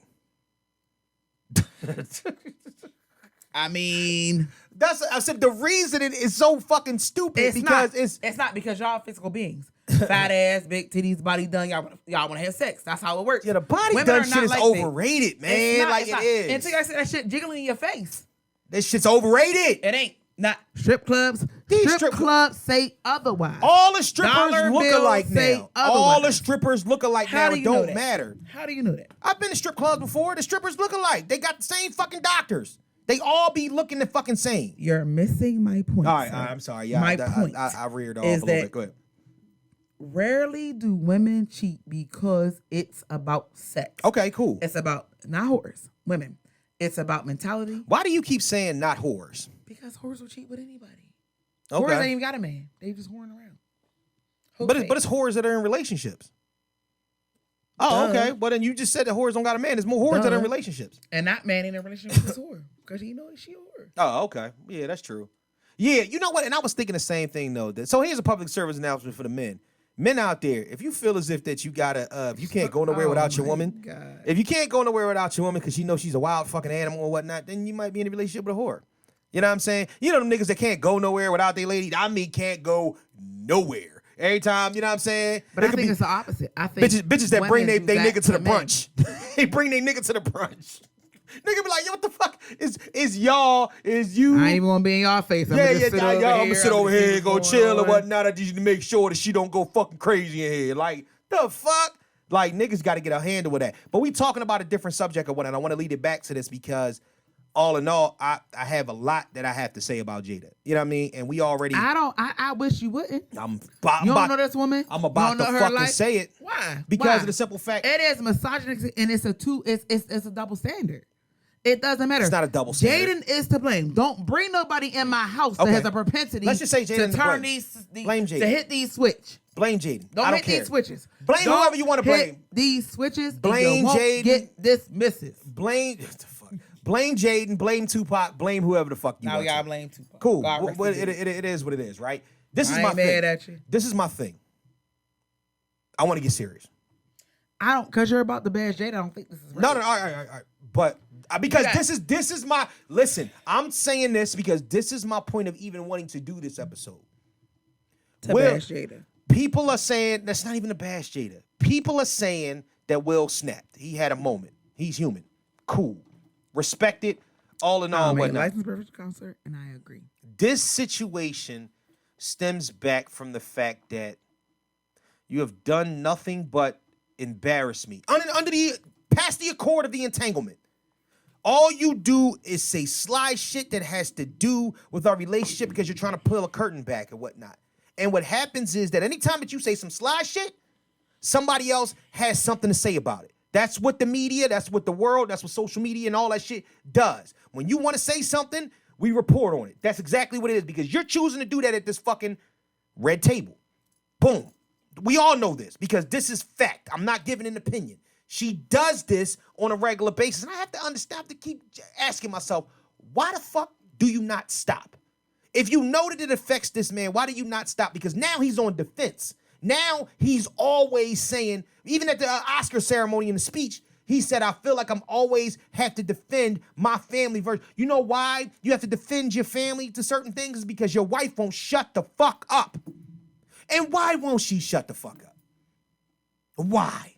I mean, I said the reason it is so fucking stupid it's not because y'all physical beings. Fat ass, big titties, body done. Y'all want to have sex. That's how it works. Yeah, the body Women done are shit not is like overrated, man. It's not. It is. Until I see that shit jiggling in your face. This shit's overrated. It ain't. Not strip clubs. These strip clubs say otherwise. All the strippers Dollar look bills alike say now. otherwise. All the strippers look alike How now. do It you know don't that? matter. How do you know that? I've been to strip clubs before. The strippers look alike. They got the same fucking doctors. They all be looking the fucking same. You're missing my point. All right, sir. I'm sorry. Yeah, my point I reared off is a little that bit. Go ahead. rarely do women cheat because it's about sex. Okay, cool. It's about not whores, women. It's about mentality. Why do you keep saying not whores? Because whores will cheat with anybody. Okay. Whores ain't even got a man. They just whoring around. But it's whores that are in relationships. Oh, okay. Well, then you just said that whores don't got a man. There's more whores that are in relationships. And that man in a relationship with this whore. Because he knows she a whore. Oh, okay. Yeah, that's true. Yeah, you know what? And I was thinking the same thing, though. So here's a public service announcement for the men. Men out there, if you feel as if that you gotta, if you can't go nowhere without your woman, God. if you can't go nowhere without your woman because you know she's a wild fucking animal or whatnot, then you might be in a relationship with a whore. You know what I'm saying? You know them niggas that can't go nowhere without their lady. I mean, can't go nowhere. Every time, you know what I'm saying? But I think it's the opposite. I think bitches that bring they nigga to the men. brunch. They bring their nigga to the brunch. Nigga be like, yo, what the fuck? Is y'all, is you? I ain't even gonna be in y'all face. I'm I'm gonna sit over here and go chill or on. whatnot. I just need to make sure that she don't go fucking crazy in here. Like, the fuck? Like, niggas gotta get a handle with that. But we talking about a different subject or whatnot. I wanna lead it back to this because all in all, I have a lot that I have to say about Jada. You know what I mean? And we already. I wish you wouldn't. You don't know this woman? I'm about to fucking say it. Why? Because of the simple fact. It is misogynistic and it's a double standard. It doesn't matter. It's not a double standard. Jaden is to blame. Don't bring nobody in my house that has a propensity. Let's just say Jaden to turn blame Jaden. To hit these switch. Blame Jaden. Don't I don't hit care. these switches. Blame whoever you want to blame. These switches. Blame Jaden. Get dismisses. Blame Jaden. Blame Tupac. Blame whoever the fuck you want. Now y'all blame Tupac. Cool. It is what it is, right? This is my thing. Mad at you. This is my thing. I want to get serious. I don't, because you're about to bash Jada. I don't think this is right. No, all right. But because this is my, listen, I'm saying this because this is my point of even wanting to do this episode. Bash Jada. People are saying, that's not even a bash Jada. People are saying that Will snapped. He had a moment. He's human. Cool. Respect it. all in all, whatnot. Licensed professional counselor, and I agree. This situation stems back from the fact that you have done nothing but embarrass me past the accord of the entanglement. All you do is say sly shit that has to do with our relationship because you're trying to pull a curtain back and whatnot. And what happens is that anytime that you say some sly shit, somebody else has something to say about it. That's what the media, that's what the world, that's what social media and all that shit does. When you want to say something, we report on it. That's exactly what it is because you're choosing to do that at this fucking red table. Boom. We all know this because this is fact. I'm not giving an opinion. She does this on a regular basis. And I have to understand, to keep asking myself, why the fuck do you not stop? If you know that it affects this man, why do you not stop? Because now he's on defense. Now he's always saying, even at the Oscar ceremony in the speech, he said, I feel like I'm always have to defend my family. You know why you have to defend your family to certain things? Is because your wife won't shut the fuck up. And why won't she shut the fuck up? Why?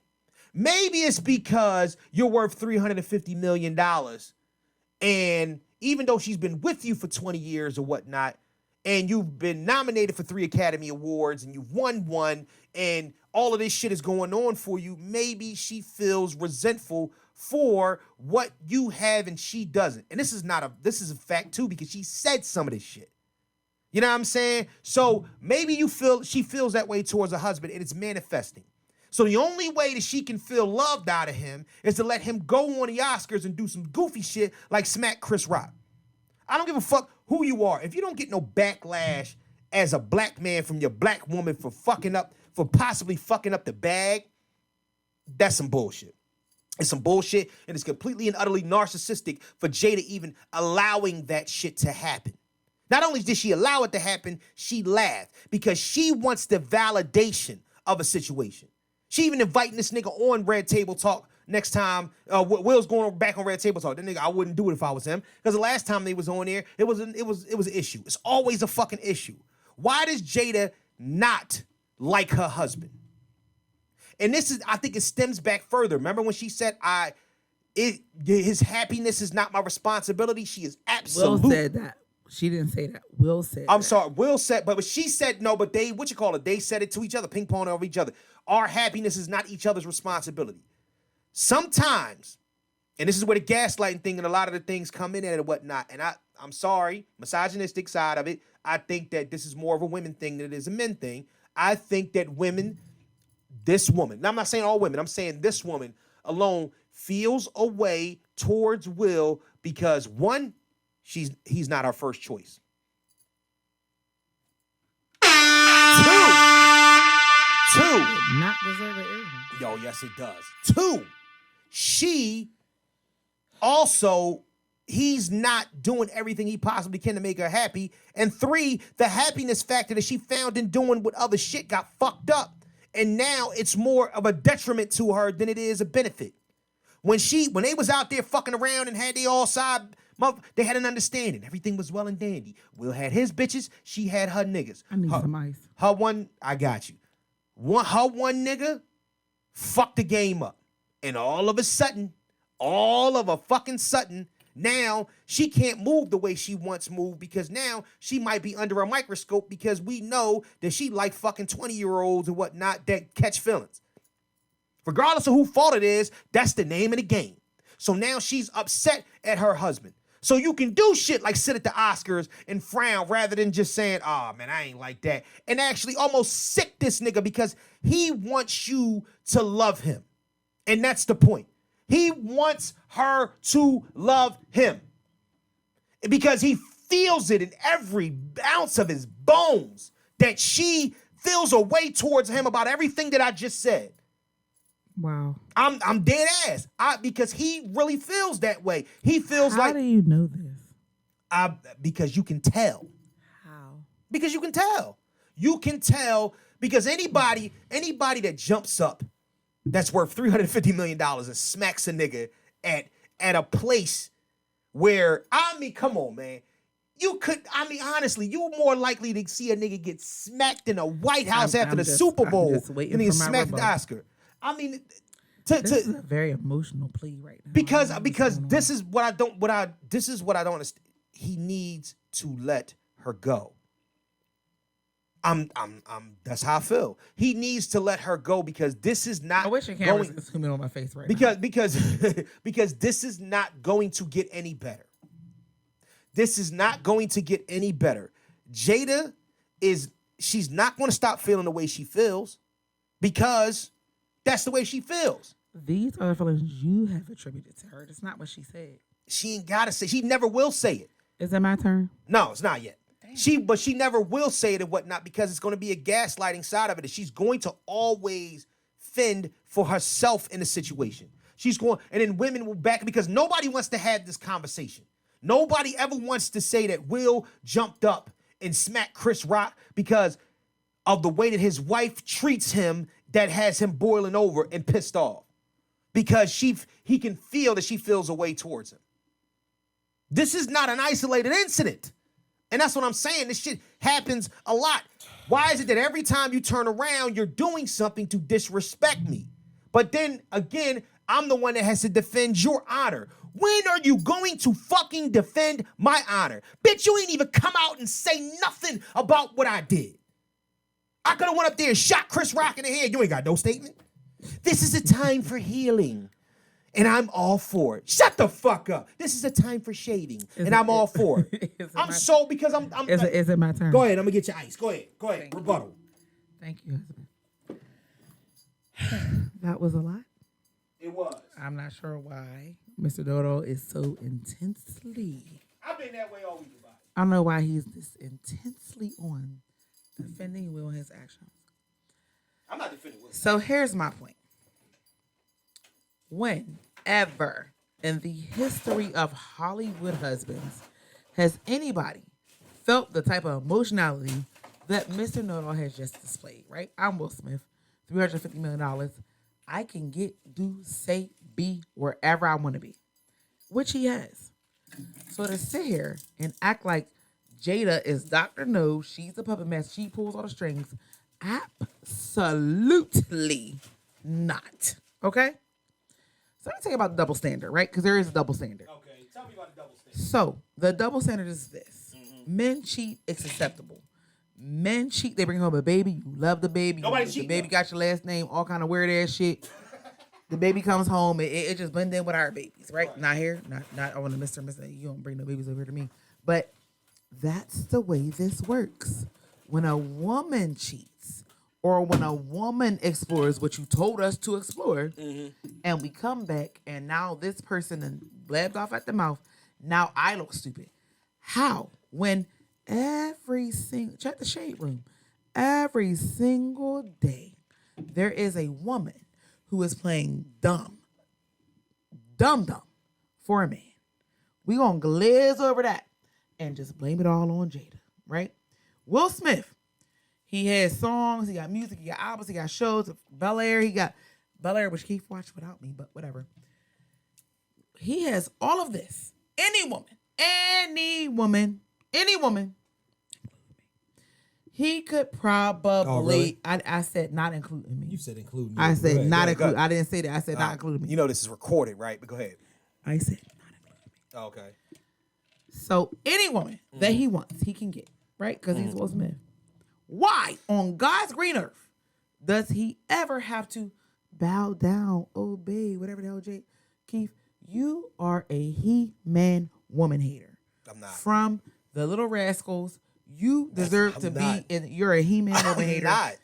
Maybe it's because you're worth $350 million. And even though she's been with you for 20 years or whatnot, and you've been nominated for 3 Academy Awards and you've won 1, and all of this shit is going on for you, maybe she feels resentful for what you have and she doesn't. And this is a fact too, because she said some of this shit. You know what I'm saying? So maybe she feels that way towards her husband and it's manifesting. So the only way that she can feel loved out of him is to let him go on the Oscars and do some goofy shit like smack Chris Rock. I don't give a fuck who you are. If you don't get no backlash as a black man from your black woman for possibly fucking up the bag, that's some bullshit. It's some bullshit, and it's completely and utterly narcissistic for Jada even allowing that shit to happen. Not only did she allow it to happen, she laughed because she wants the validation of a situation. She even inviting this nigga on Red Table Talk next time. Will's going back on Red Table Talk. That nigga, I wouldn't do it if I was him. Because the last time they was on there, it was an issue. It's always a fucking issue. Why does Jada not like her husband? And I think it stems back further. Remember when she said, his happiness is not my responsibility? She is absolute. Will said that. She didn't say that. Will said I'm sorry. Will said, but she said no, but they said it to each other, ping pong over each other. Our happiness is not each other's responsibility. Sometimes, and this is where the gaslighting thing and a lot of the things come in and whatnot, and I'm sorry, misogynistic side of it, I think that this is more of a women thing than it is a men thing. I think that this woman, now I'm not saying all women, I'm saying this woman alone feels a way towards Will because one, he's not our first choice. Two. Not deserve it. Yo, yes, it does. 2, he's not doing everything he possibly can to make her happy. And 3, the happiness factor that she found in doing what other shit got fucked up. And now it's more of a detriment to her than it is a benefit. When they was out there fucking around and had they all side, they had an understanding. Everything was well and dandy. Will had his bitches. She had her niggas. I need some ice. Her one, I got you. Her one nigga fucked the game up. And all of a fucking sudden, now she can't move the way she once moved because now she might be under a microscope because we know that she like fucking 20-year-olds and whatnot that catch feelings. Regardless of who fault it is, that's the name of the game. So now she's upset at her husband. So you can do shit like sit at the Oscars and frown rather than just saying, oh, man, I ain't like that. And actually almost sick this nigga because he wants you to love him. And that's the point. He wants her to love him because he feels it in every ounce of his bones that she feels a way towards him about everything that I just said. Wow. I'm dead ass. Because he really feels that way. He feels How do you know this? Because you can tell. How? Because you can tell. You can tell because anybody that jumps up that's worth $350 million and smacks a nigga at a place where, come on, man. Honestly, you're more likely to see a nigga get smacked in a White House after the Super Bowl than he smacked the Oscar. This is a very emotional plea right now. because this is what I don't understand. He needs to let her go. That's how I feel. He needs to let her go because this is not I wish your camera was zooming on my face right now. Because this is not going to get any better. This is not going to get any better. Jada she's not going to stop feeling the way she feels because that's the way she feels. These are the feelings you have attributed to her. That's not what she said. She ain't got to say. She never will say it. Is it my turn? No, it's not yet. But she never will say it and whatnot because it's going to be a gaslighting side of it. She's going to always fend for herself in a situation. She's going, and then women will back because nobody wants to have this conversation. Nobody ever wants to say that Will jumped up and smacked Chris Rock because of the way that his wife treats him that has him boiling over and pissed off. Because he can feel that she feels a way towards him. This is not an isolated incident. And that's what I'm saying. This shit happens a lot. Why is it that every time you turn around, you're doing something to disrespect me? But then again, I'm the one that has to defend your honor. When are you going to fucking defend my honor? Bitch, you ain't even come out and say nothing about what I did. I could have went up there and shot Chris Rock in the head. You ain't got no statement. This is a time for healing. And I'm all for it. Shut the fuck up. This is a time for shaving. I'm all for it. Is it my turn? Go ahead. I'm going to get your ice. Go ahead. Rebuttal. Thank you, husband. That was a lot. It was. I'm not sure why Mr. Dodo is so intensely. I've been that way all week about it. I don't know why he's this intensely on defending Will and his actions. I'm not defending Will. So here's my point. Whenever in the history of Hollywood husbands has anybody felt the type of emotionality that Mr. Know-It-All has just displayed, right? I'm Will Smith, $350 million. I can get, do, say, be wherever I want to be, which he has. So to sit here and act like Jada is Dr. No, she's the puppet master, she pulls all the strings, absolutely not. Okay? So let me tell you about the double standard, right? Because there is a double standard. Okay, tell me about the double standard. So the double standard is this. Men cheat, it's acceptable. Men cheat, they bring home a baby, you love the baby. The baby got your last name, all kind of weird ass shit. The baby comes home, it just blend in with our babies, right? Not here, not on the Mr. You don't bring no babies over here to me. But that's the way this works. When a woman cheats, or when a woman explores what you told us to explore, and we come back, and now this person and blabbed off at the mouth, now I look stupid. How? When check the shade room, every single day, there is a woman who is playing dumb for a man. We gonna glaze over that and just blame it all on Jada, right? Will Smith, he has songs, he got music, he got albums, he got shows. Bel Air, he got Bel Air, which Keith watched without me, but whatever. He has all of this. Any woman, he could probably. Oh, really? I said not including me. You said including me. I said not including. I didn't say that. I said not including me. You know this is recorded, right? But go ahead. I said not including me. Oh, okay. So any woman that he wants, he can get, right? Because he's Will Smith. Why on God's green earth does he ever have to bow down, obey, whatever the hell, Keith? You are a he-man woman hater. I'm not. From the Little Rascals, you deserve to be in. You're a he-man woman hater. Not.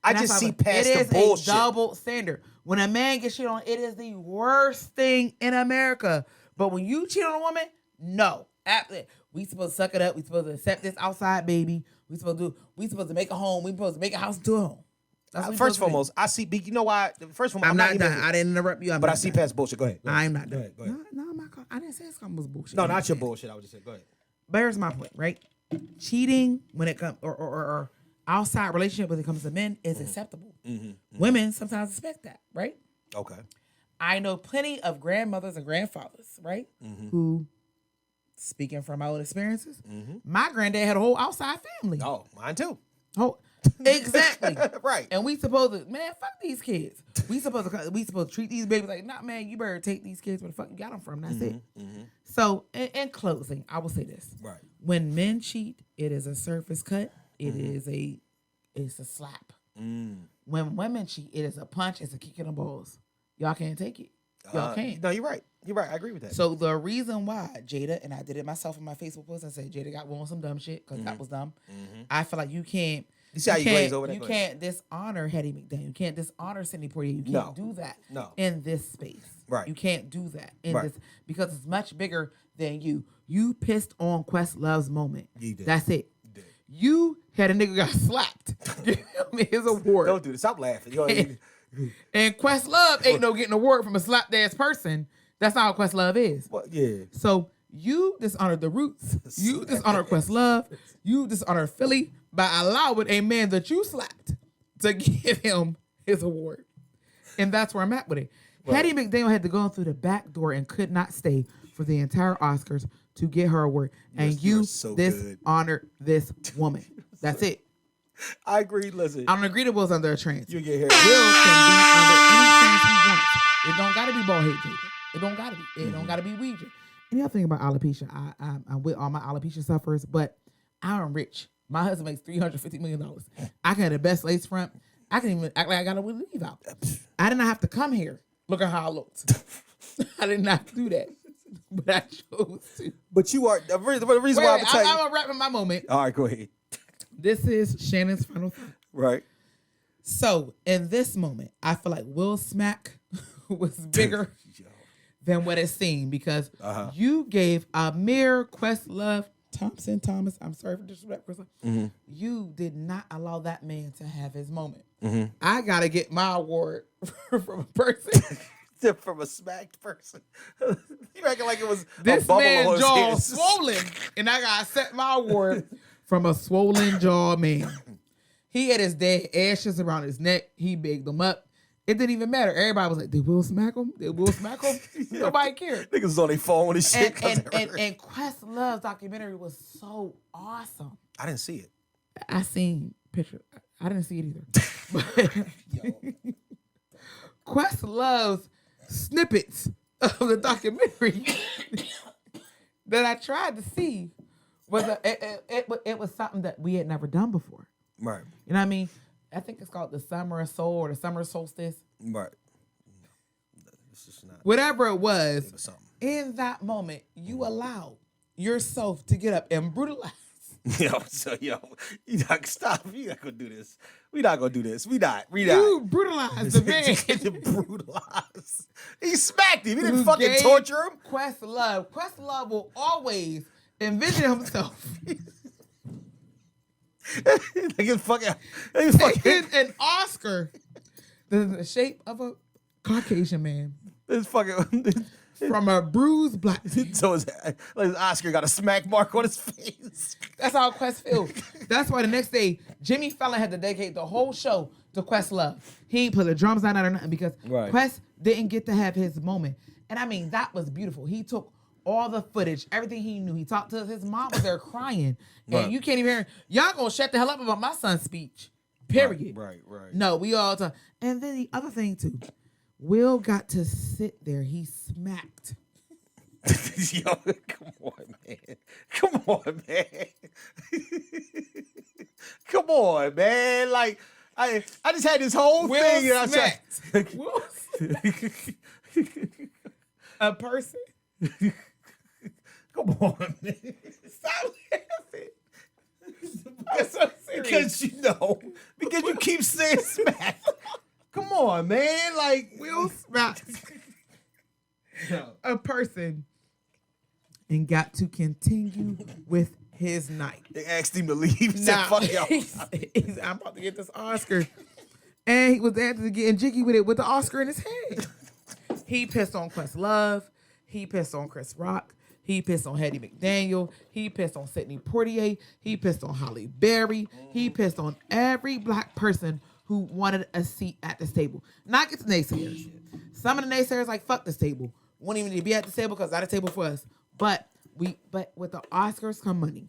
I just see past the bullshit. It is a double standard. When a man gets shit on, it is the worst thing in America. But when you cheat on a woman, no. We supposed to suck it up. We supposed to accept this outside baby. We supposed to make a home. We supposed to make a house into a home. First and foremost, I see. You know why? First of all, I'm not done. I didn't interrupt you. But I see past bullshit. Go ahead. I'm not done. Go ahead. No, I'm not. I didn't say this was bullshit. No, not your bullshit. I was just saying. Go ahead. But here's my point, right? Cheating when it comes or outside relationship when it comes to men is acceptable. Women sometimes expect that, right? Okay. I know plenty of grandmothers and grandfathers, right? Who, speaking from my own experiences, my granddad had a whole outside family. Oh, mine too. Oh, exactly. Right. And we supposed to, man, fuck these kids. We supposed to treat these babies like, nah, man, you better take these kids where the fuck you got them from. That's it. So, in closing, I will say this. Right. When men cheat, it is a surface cut. It's a slap. When women cheat, it is a punch. It's a kick in the balls. Y'all can't take it. Y'all can't. No, you're right. You're right. I agree with that. So the reason why Jada, and I did it myself in my Facebook post, I said Jada got on some dumb shit because that was dumb. I feel like you can't. You see how you glaze over that? You can't dishonor Hetty McDaniel. You can't dishonor Sidney Poitier. You can't do that in this space. Right. You can't do that in this because it's much bigger than you. You pissed on Questlove's moment. You did. That's it. You had a nigga got slapped. Give him his award. Don't do this. Stop laughing. You know what I mean? And Questlove ain't no getting an award from a slapped ass person. That's not what Questlove is. Well, yeah. So you dishonored the Roots. You dishonored Questlove. You dishonored Philly by allowing a man that you slapped to give him his award. And that's where I'm at with it. Right. Hattie McDaniel had to go through the back door and could not stay for the entire Oscars to get her award. And you dishonored this woman. That's it. I agree. Listen, I don't agree that Will's under a trans. You get here. Will can be under any trans he wants. It don't gotta be bald head Jada. It don't gotta be. It don't gotta be Ouija. And the other thing about alopecia, I'm with all my alopecia sufferers, but I'm rich. My husband makes $350 million. I can have the best lace front. I can even act like I got a weave out. I did not have to come here. Look at how I looked. I did not do that. But I chose to. But you are the reason why I'm telling you. I'm gonna wrap up my moment. All right, go ahead. This is Shannon's final thought. Right. So in this moment, I feel like Will Smack was bigger than what it seemed because you gave Amir Questlove Thomas. I'm sorry for disrespect, Questlove. You did not allow that man to have his moment. I gotta get my award from a person. From a smacked person. You acting like it was this a bubble man's on his jaw head. swollen, and I gotta set my award from a swollen jaw man. He had his dead ashes around his neck. He bigged them up. It didn't even matter. Everybody was like, "Did Will smack him? Did Will smack him?" Nobody cared. Niggas was on their phone and shit. And Questlove's documentary was so awesome. I didn't see it. I seen pictures. I didn't see it either. But Questlove's snippets of the documentary that I tried to see was it was something that we had never done before. Right. You know what I mean? I think it's called the Summer of Soul or the Summer Solstice. Right. It's just not. Whatever it was, in that moment, you allowed yourself to get up and brutalize. You not stop. You not gonna do this. We not gonna do this. We not. You brutalized the man. Brutalized. He smacked him. He didn't fucking torture him. Questlove will always envision himself. An Oscar the shape of a Caucasian man. This fucking from a bruised black. So his Oscar got a smack mark on his face. That's how Quest feels. That's why the next day Jimmy Fallon had to dedicate the whole show to Questlove. He ain't put the drums down or nothing because Quest didn't get to have his moment. And I mean, that was beautiful. He took all the footage, everything he knew. He talked to his mom was there crying. And you can't even hear, y'all gonna shut the hell up about my son's speech. Period. Right. No, we all talk. And then the other thing too, Will got to sit there. He smacked. Yo, come on, man. Come on, man. Like, I just had this whole thing. And I said, a person. Come on, man. Stop laughing. I'm so serious. Because you keep saying smack. Come on, man. Like, Will smack a person and got to continue with his night. They asked him to leave. He said, fuck y'all. I'm about to get this Oscar. And he was there to getting jiggy with it with the Oscar in his hand. He pissed on Questlove. He pissed on Chris Rock. He pissed on Hattie McDaniel. He pissed on Sidney Poitier. He pissed on Halle Berry. He pissed on every black person who wanted a seat at this table. Not get the naysayers. Some of the naysayers like, fuck this table. Won't even need to be at this table because it's not a table for us. But with the Oscars come money.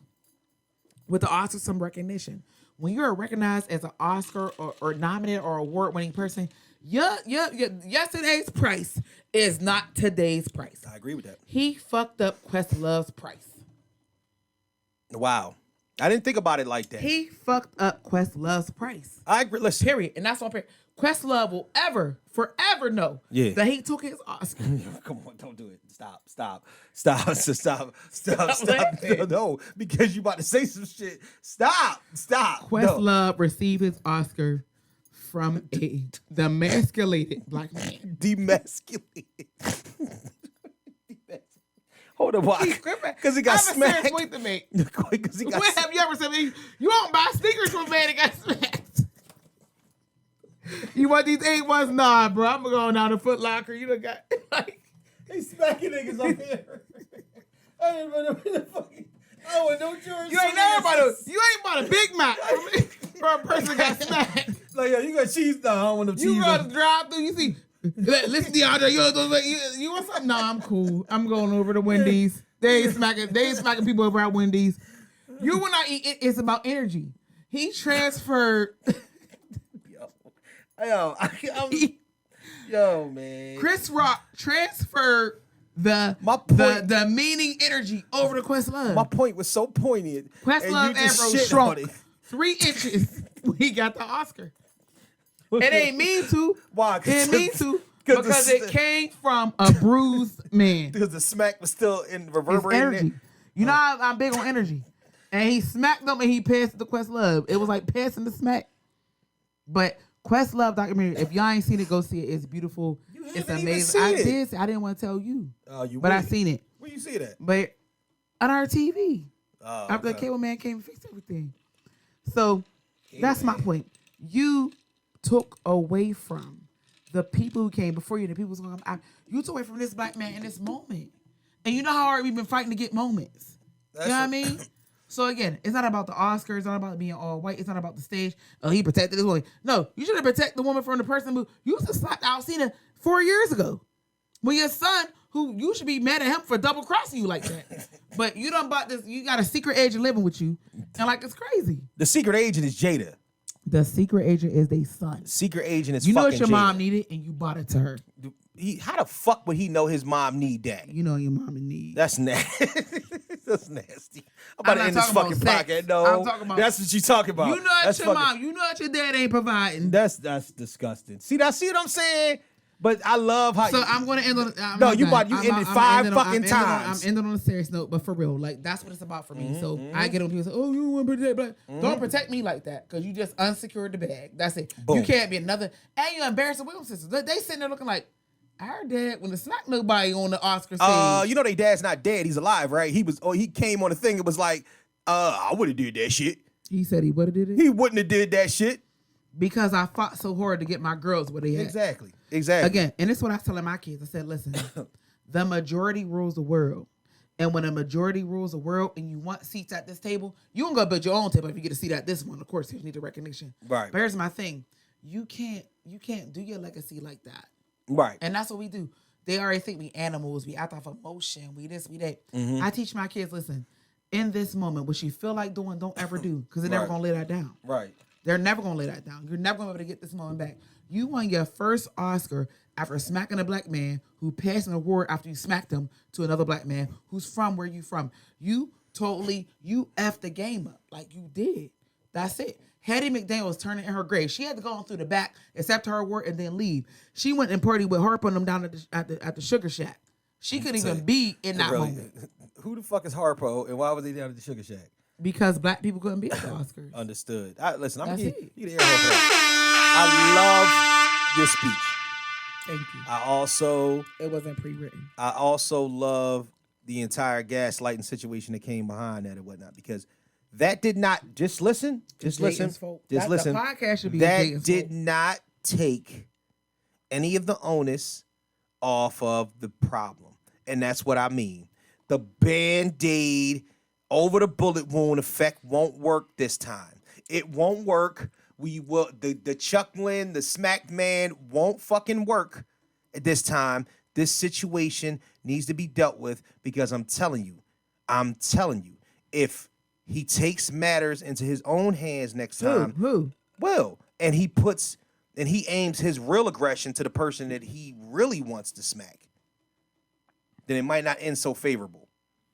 With the Oscars come recognition. when you're recognized as an Oscar or nominated or award-winning person, yesterday's price is not today's price. I agree with that. He fucked up Questlove's price. Wow. I didn't think about it like that. He fucked up Questlove's price. I agree. Listen. Period. And that's on period. Questlove will forever know that he took his Oscar. Come on, don't do it. Stop. No, because you about to say some shit. Stop. Questlove received his Oscar from a demasculated black man. Demasculated. Hold on, why? Because he got smacked. I have a serious point to make. Because he got When have you ever said, you don't buy sneakers from a man that got smacked? You want these A1s? Nah, bro. I'm going down to Foot Locker. You done got like they smacking niggas up here. I didn't remember the fucking. Oh, and don't yours. You ain't bought a Big Mac for a person that got smacked. Like, yo, you got cheese? No, I don't want no cheese. You run the drive through. You see. Listen, DeAndre, you want something? Nah, I'm cool. I'm going over to Wendy's. They ain't smacking people over at Wendy's. You will not eat. It's about energy. He transferred. Yo, man. Chris Rock transferred the meaning energy over to Questlove. My point was so poignant. Questlove Ambrose shrunk 3 inches when he got the Oscar. It ain't mean to. Why? It ain't mean to. Because it came from a bruised man. Because the smack was still in reverberating. Energy. You know I'm big on energy. And he smacked them and he passed it to Questlove. It was like passing the smack. But Questlove documentary, if y'all ain't seen it, go see it. It's beautiful. It's amazing. I didn't want to tell you. But I seen it. Where you see that? But on our TV. the After the cable man came and fixed everything. So that's my point. You took away from the people who came before you, the people who's going to come out. You took away from this black man in this moment. And you know how hard we've been fighting to get moments. You know what I mean? So again, it's not about the Oscars. It's not about being all white. It's not about the stage. Oh, he protected this woman. No, you should have protected the woman from the person who you just slapped Alcina 4 years ago. When your son, who you should be mad at him for double crossing you like that. But you done bought this, you got a secret agent living with you. And like, it's crazy. The secret agent is Jada. The secret agent is their son. Secret agent is you know fucking what your Jada. mom needed and you bought it to her. How the fuck would he know his mom need that? You know your mama need. That's nasty. That's nasty. I'm about to end this fucking sex. podcast. No, I'm talking about, that's what you talking about. You know what your mom, you know what your dad ain't providing. That's disgusting. See what I'm saying? But I love how. So I'm going to end on. You ended 5 fucking times. I'm ending on a serious note, but for real, like that's what it's about for me. So I get on people say, "Oh, you want to protect black? Don't protect me like that, because you just unsecured the bag. That's it. Boom. You can't be another. And you embarrass the Williams sisters. They sitting there looking like our dad when it's not nobody on the Oscar stage. You know their dad's not dead. He's alive, right? He came on the thing. It was like, I would have did that shit. He said he would have did it. He wouldn't have did that shit. Because I fought so hard to get my girls where they at. Exactly. Again, and this is what I was telling my kids. I said, listen, the majority rules the world. And when a majority rules the world and you want seats at this table, you can go build your own table if you get a seat at this one. Of course, you need the recognition. Right. But here's my thing. You can't do your legacy like that. Right. And that's what we do. They already think we animals. We act off emotion. We this, we that. Mm-hmm. I teach my kids, listen, in this moment, what you feel like doing, don't ever do. Because they're never going to lay that down. Right. They're never going to lay that down. You're never going to be able to get this moment back. You won your first Oscar after smacking a black man who passed an award after you smacked him to another black man who's from where you from. You effed the game up like you did. That's it. Hattie McDaniel was turning in her grave. She had to go on through the back, accept her award, and then leave. She went and partied with Harp on them down at the Sugar Shack. She couldn't even be in that moment. Who the fuck is Harpo and why was they down at the Sugar Shack? Because black people couldn't be at the Oscars. Understood. Listen, I'm going to get the air horn. I love your speech. Thank you. It wasn't pre-written. I also love the entire gaslighting situation that came behind that and whatnot, because that did not, just listen. The podcast should be that did not take any of the onus off of the problem. And that's what I mean. The Band-Aid over the bullet wound effect won't work this time. It won't work. We will the chuckling, the smacked man won't fucking work at this time. This situation needs to be dealt with, because I'm telling you, if he takes matters into his own hands next time. Who? Will. And he aims his real aggression to the person that he really wants to smack. Then it might not end so favorable.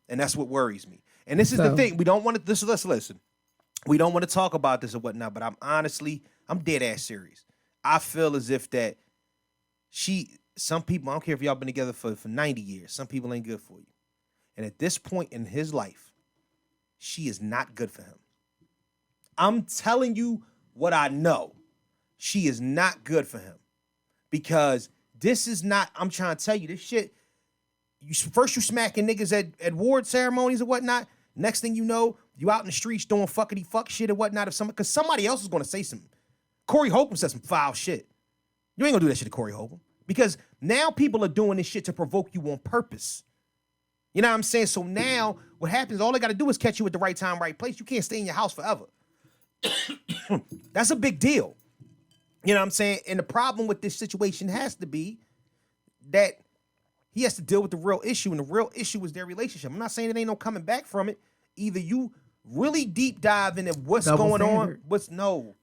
And that's what worries me. And this is the thing. We don't want to, let's listen. We don't want to talk about this or whatnot, but I'm dead ass serious. I feel as if that some people, I don't care if y'all been together for 90 years, some people ain't good for you. And at this point in his life, she is not good for him. I'm telling you what I know. She is not good for him. Because this is not, I'm trying to tell you, this shit, first you smacking niggas at award ceremonies and whatnot. Next thing you know, you out in the streets doing fuckity fuck shit and whatnot. Because somebody else is going to say something. Corey Holcomb said some foul shit. You ain't going to do that shit to Corey Holcomb. Because now people are doing this shit to provoke you on purpose. You know what I'm saying? So now what happens, all they got to do is catch you at the right time, right place. You can't stay in your house forever. That's a big deal. You know what I'm saying? And the problem with this situation has to be that he has to deal with the real issue, and the real issue is their relationship. I'm not saying there ain't no coming back from it. Either you really deep dive into what's going on.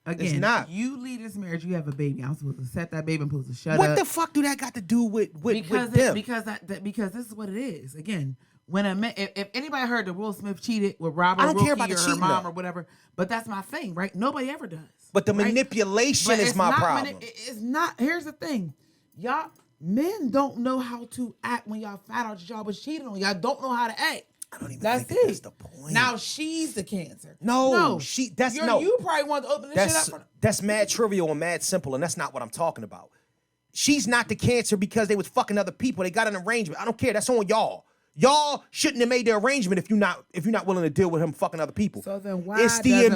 Again, it's not. You leave this marriage, you have a baby. I'm supposed to set that baby. I'm supposed to shut What up. the fuck do that got to do with because them? Because this is what it is. Again, when if anybody heard that Will Smith cheated with Robert, I don't care Rookie about the or her cheating, mom though. or whatever, but that's my thing, right? Nobody ever does. But the right? manipulation But is it's my not problem. It's not. Here's the thing, y'all. Men don't know how to act when y'all found out y'all was cheating on. Y'all don't know how to act. I don't even that's think it. that's the point. Now she's the cancer. No. You probably want to open this shit up. That's mad trivial and mad simple, and that's not what I'm talking about. She's not the cancer because they was fucking other people. They got an arrangement. I don't care. That's on y'all. Y'all shouldn't have made the arrangement if you're not willing to deal with him fucking other people. So then why it's the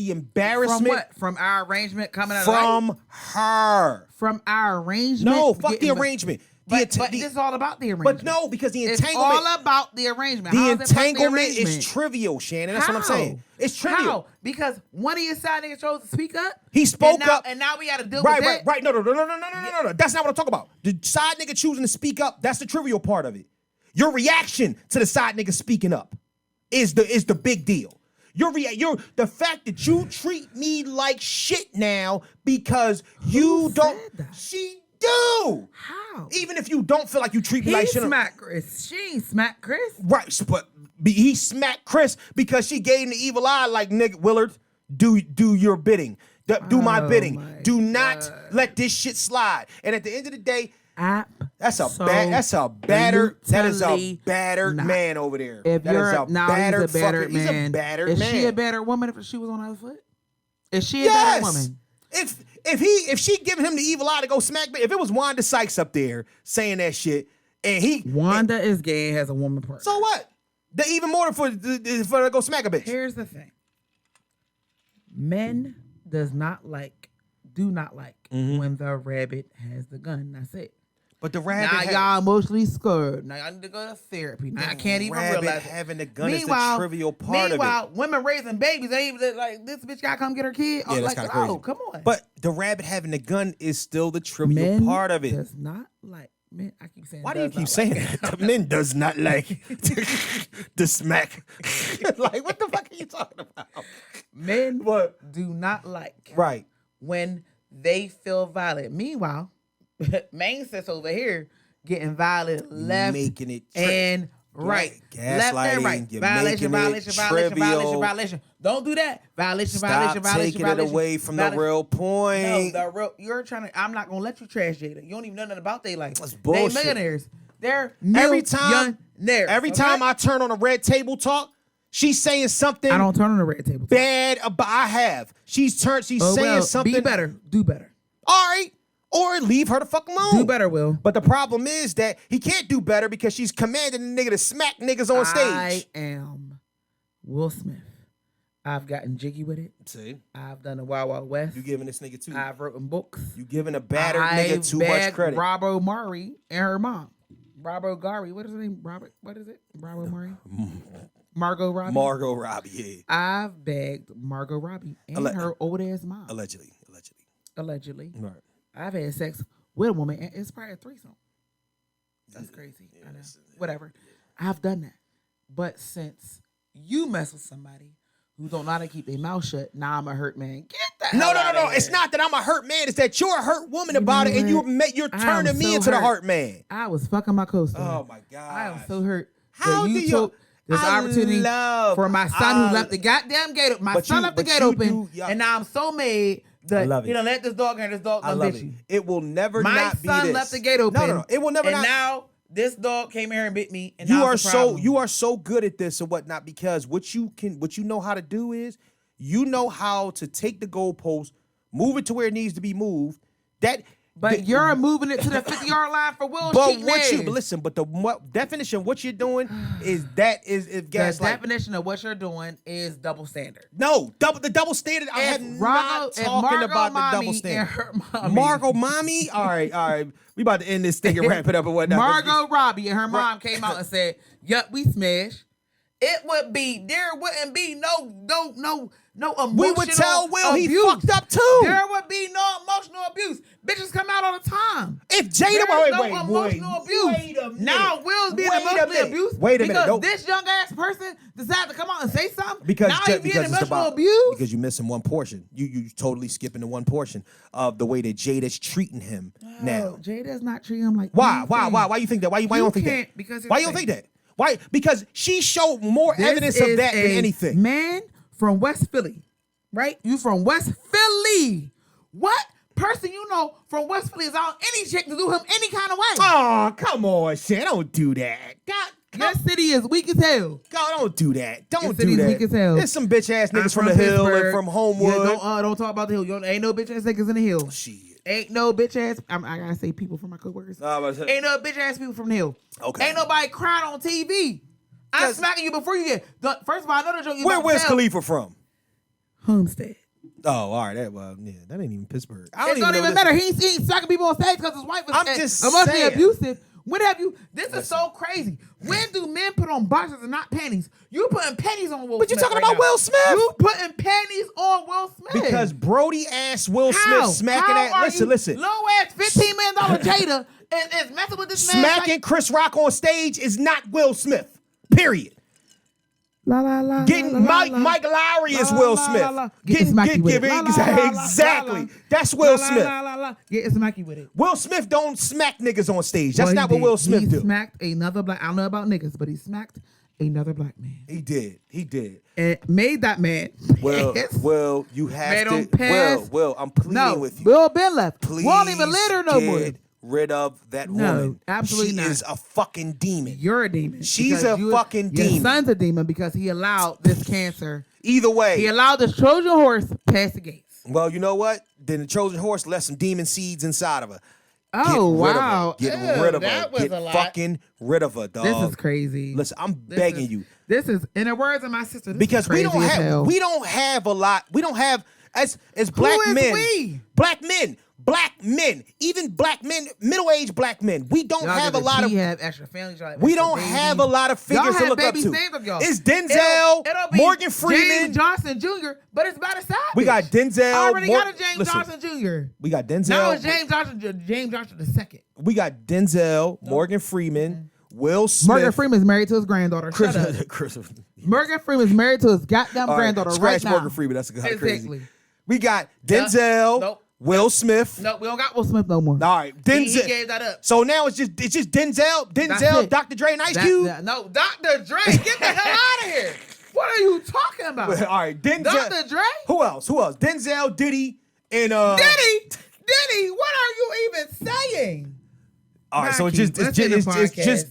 embarrassment from what? From our arrangement coming out from her. From our arrangement. No, fuck the arrangement. But this is all about the arrangement. But no, because the entanglement. It's all about the arrangement. The entanglement is trivial, Shannon. That's what I'm saying. It's trivial. How? Because one of your side niggas chose to speak up. He spoke up, and now we got to deal with that. Right. No. That's not what I'm talking about. The side nigga choosing to speak up. That's the trivial part of it. Your reaction to the side nigga speaking up is the big deal. The fact that you treat me like shit now because you don't. She do. How? Even if you don't feel like you treat me like shit. He smacked Chris. She ain't smacked Chris. Right, but he smacked Chris because she gave him the evil eye like, nigga, Willard, do your bidding. Do my bidding. Do not let this shit slide. And at the end of the day, that's a battered man over there. If that you're is a battered he's a battered man. He's a battered man. Is she a battered woman if she was on the other foot? Is she a battered woman? If she giving him the evil eye to go smack me, if it was Wanda Sykes up there saying that shit, and Wanda is gay and has a woman partner. So what? They even more for her to go smack a bitch. Here's the thing: men do not like when the rabbit has the gun. That's it. But the rabbit y'all emotionally scared. Now y'all need to go to therapy. Now I can't even realize having the gun is the trivial part of it. Meanwhile, women raising babies, they even like this bitch gotta come get her kid. Yeah, that's kind of crazy. Oh, come on. But the rabbit having the gun is still the trivial part of it. Does not like men. I keep saying. Why do you keep saying that? Men does not like the smack. Like what the fuck are you talking about? Men do not like when they feel violent. Meanwhile, main sis over here getting violent left making it and right. Left and right. Violation. Don't do that. Violation. Taking it away from the real point. No, you're trying to. I'm not gonna let you trash Jada. You don't even know nothing about their life. That's bullshit. They millionaires. They're Every time I turn on a Red Table Talk, she's saying something. I don't turn on the Red Table Talk. Bad about. I have. She's saying something. Be better. Do better. All right. Or leave her the fuck alone. Do better, Will. But the problem is that he can't do better because she's commanding the nigga to smack niggas on stage. I am Will Smith. I've gotten jiggy with it. See? I've done the Wild Wild West. You giving this nigga too. I've written books. You giving a battered nigga too much credit. Robbo Murray and her mom. Robbo Gary. What is her name? Robert. What is it? Robbo Murray? Margot Robbie. Margot Robbie, yeah. I've begged Margot Robbie and her old ass mom. Allegedly. Right. I've had sex with a woman, and it's probably a threesome. That's crazy. I know. Whatever. I've done that. But since you mess with somebody who don't know how to keep their mouth shut. Nah, I'm a hurt man. Get that. No. It's not that I'm a hurt man. It's that you're a hurt woman about it, and you're turning me into the hurt man. I was fucking my co-star. Oh my God. I am so hurt. How that do you you? took this opportunity for my son who left the goddamn gate. My son left the gate open, and now I'm so mad that you know let this dog and this dog come bitch you. It will never my not be this. My son left the gate open. No. It will never. And not. now this dog came here and bit me. And you are so good at this or whatnot because what you know how to do is you know how to take the goalpost, move it to where it needs to be moved. But you're moving it to the 50-yard line for Will. But listen, but the definition of what you're doing is gaslighting. The definition of what you're doing is double standard. No, the double standard. I am not talking about the double standard. Margot mommy. All right. We about to end this thing and wrap it up and whatnot. Margot Robbie and her mom came out and said, "Yup, we smashed." There wouldn't be no emotional we would tell Will abuse. He fucked up too. There would be no emotional abuse. Bitches come out all the time. If Jada, emotional abuse. Wait a minute. Now Will's being emotionally abused. Wait a minute. Because this young ass person decided to come out and say something. Because now he's being emotional abused. Because you're missing one portion. You totally skipping the one portion of the way that Jada's treating him now. Jada's not treating him like why? Why you think that? Why you don't think that? Why you don't think that? Why? Because she showed more evidence of that than anything. Man from West Philly, right? You from West Philly. What person you know from West Philly is on any chick to do him any kind of way? Oh, come on, Shay. Don't do that. Your city is weak as hell. God, don't do that. Don't do city's that. weak as hell. There's some bitch ass niggas from the hill and from Homewood. Yeah, don't talk about the hill. Ain't no bitch ass niggas in the hill. Shit. Ain't no bitch ass. I gotta say people from my coworkers. Ain't no bitch ass people from the hill. Okay. Ain't nobody crying on TV. I'm smacking you before you get. First of all, I know the joke. Where's Khalifa from? Homestead. Oh, all right. That ain't even Pittsburgh. It don't even matter. He ain't smacking people on stage because his wife was just emotionally saying. abusive. When have you? This is so crazy. When do men put on boxers and not panties? You putting panties on Will Smith. But you talking about Will Smith? You putting panties on Will Smith. Because Brody asked Will Smith smacking that. Listen. Low ass $15 million Jada is messing with this man. Smacking Chris Rock on stage is not Will Smith. Period. Getting Mike Lowry is Will Smith. Getting smacky with it. Exactly. That's Will Smith. Getting smacky with it. Will Smith don't smack niggas on stage. That's not what Will Smith do. He smacked another black. I don't know about niggas, but he smacked another black man. He did. And made that man. Well, you have to. Well, I'm pleading with you. Will been left. Please won't even let her no more. Rid of that woman. Absolutely not. She is a fucking demon. You're a demon. She's a fucking demon. Your son's a demon because he allowed this cancer. Either way. He allowed this Trojan horse past the gates. Well, you know what? Then the Trojan horse left some demon seeds inside of her. Oh, wow. Get rid of her. That was Get a lot. fucking rid of her, dog. This is crazy. Listen, I'm begging you. This is, in the words of my sister, this because is crazy we don't have a lot. We don't have as black men. Black men, even black men, middle-aged black men. We don't have a lot of. We have extra families. We don't have a lot of figures to look up to. It's Denzel, Morgan Freeman, James Johnson Jr., but it's about a side. We got Denzel. I already got a James Johnson Jr. We got Denzel. Now it's James Johnson the second. We got Denzel, Morgan Freeman, Will Smith. Morgan Freeman's married to his granddaughter. Morgan Freeman's married to his goddamn granddaughter right now. Morgan Freeman. That's kind of crazy. Exactly. We got Denzel. Nope. Will Smith. No, we don't got Will Smith no more. All right, Denzel. He gave that up. So now it's just Denzel, Dr. Dre, and Ice Cube. No, Dr. Dre, get the hell out of here. What are you talking about? All right, Denzel. Dr. Dre. Who else? Denzel, Diddy, and Diddy. What are you even saying? All right, so it's just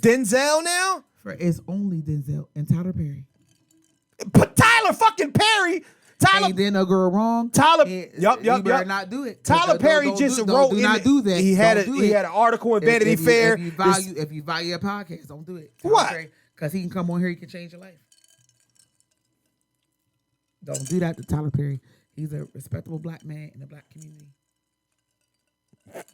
Denzel now. It's only Denzel and Tyler Perry. But Tyler fucking Perry. Ain't did no girl wrong. Tyler, you better not do it. Tyler Perry just wrote. Do not do that. He had an article in Vanity Fair. If you value a podcast, don't do it. What? Because he can come on here. He can change your life. Don't do that to Tyler Perry. He's a respectable black man in the black community.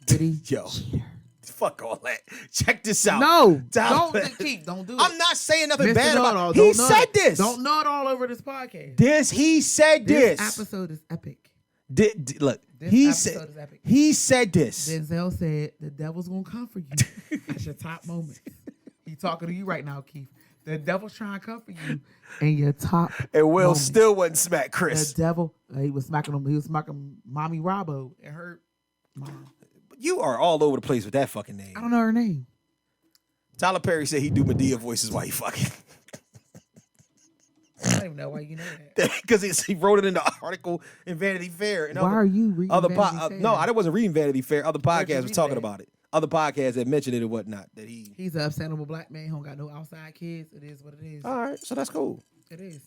Did he? Yo. Cheater. Fuck all that. Check this out. No, don't do it. I'm not saying nothing Mr. bad about it. He said this. Don't know it all over this podcast. He said this. This episode is epic. Look, he said this. Denzel said the devil's gonna come for you. That's your top moment. He talking to you right now, Keith. The devil's trying to come for you, and your top. And Will moment. still wasn't smack Chris. The devil, he was smacking him. He was smacking Mommy Robbo and her mom. You are all over the place with that fucking name. I don't know her name. Tyler Perry said he do Medea voices while he fucking. I don't even know why you know that. Because he wrote it in the article in Vanity Fair. And Why are you reading Vanity Fair? No, I wasn't reading Vanity Fair. Other Where'd you podcasts were read talking that? about it. Other podcasts that mentioned it and whatnot. That He's an upstandable black man who don't got no outside kids. It is what it is. All right, so that's cool. It is.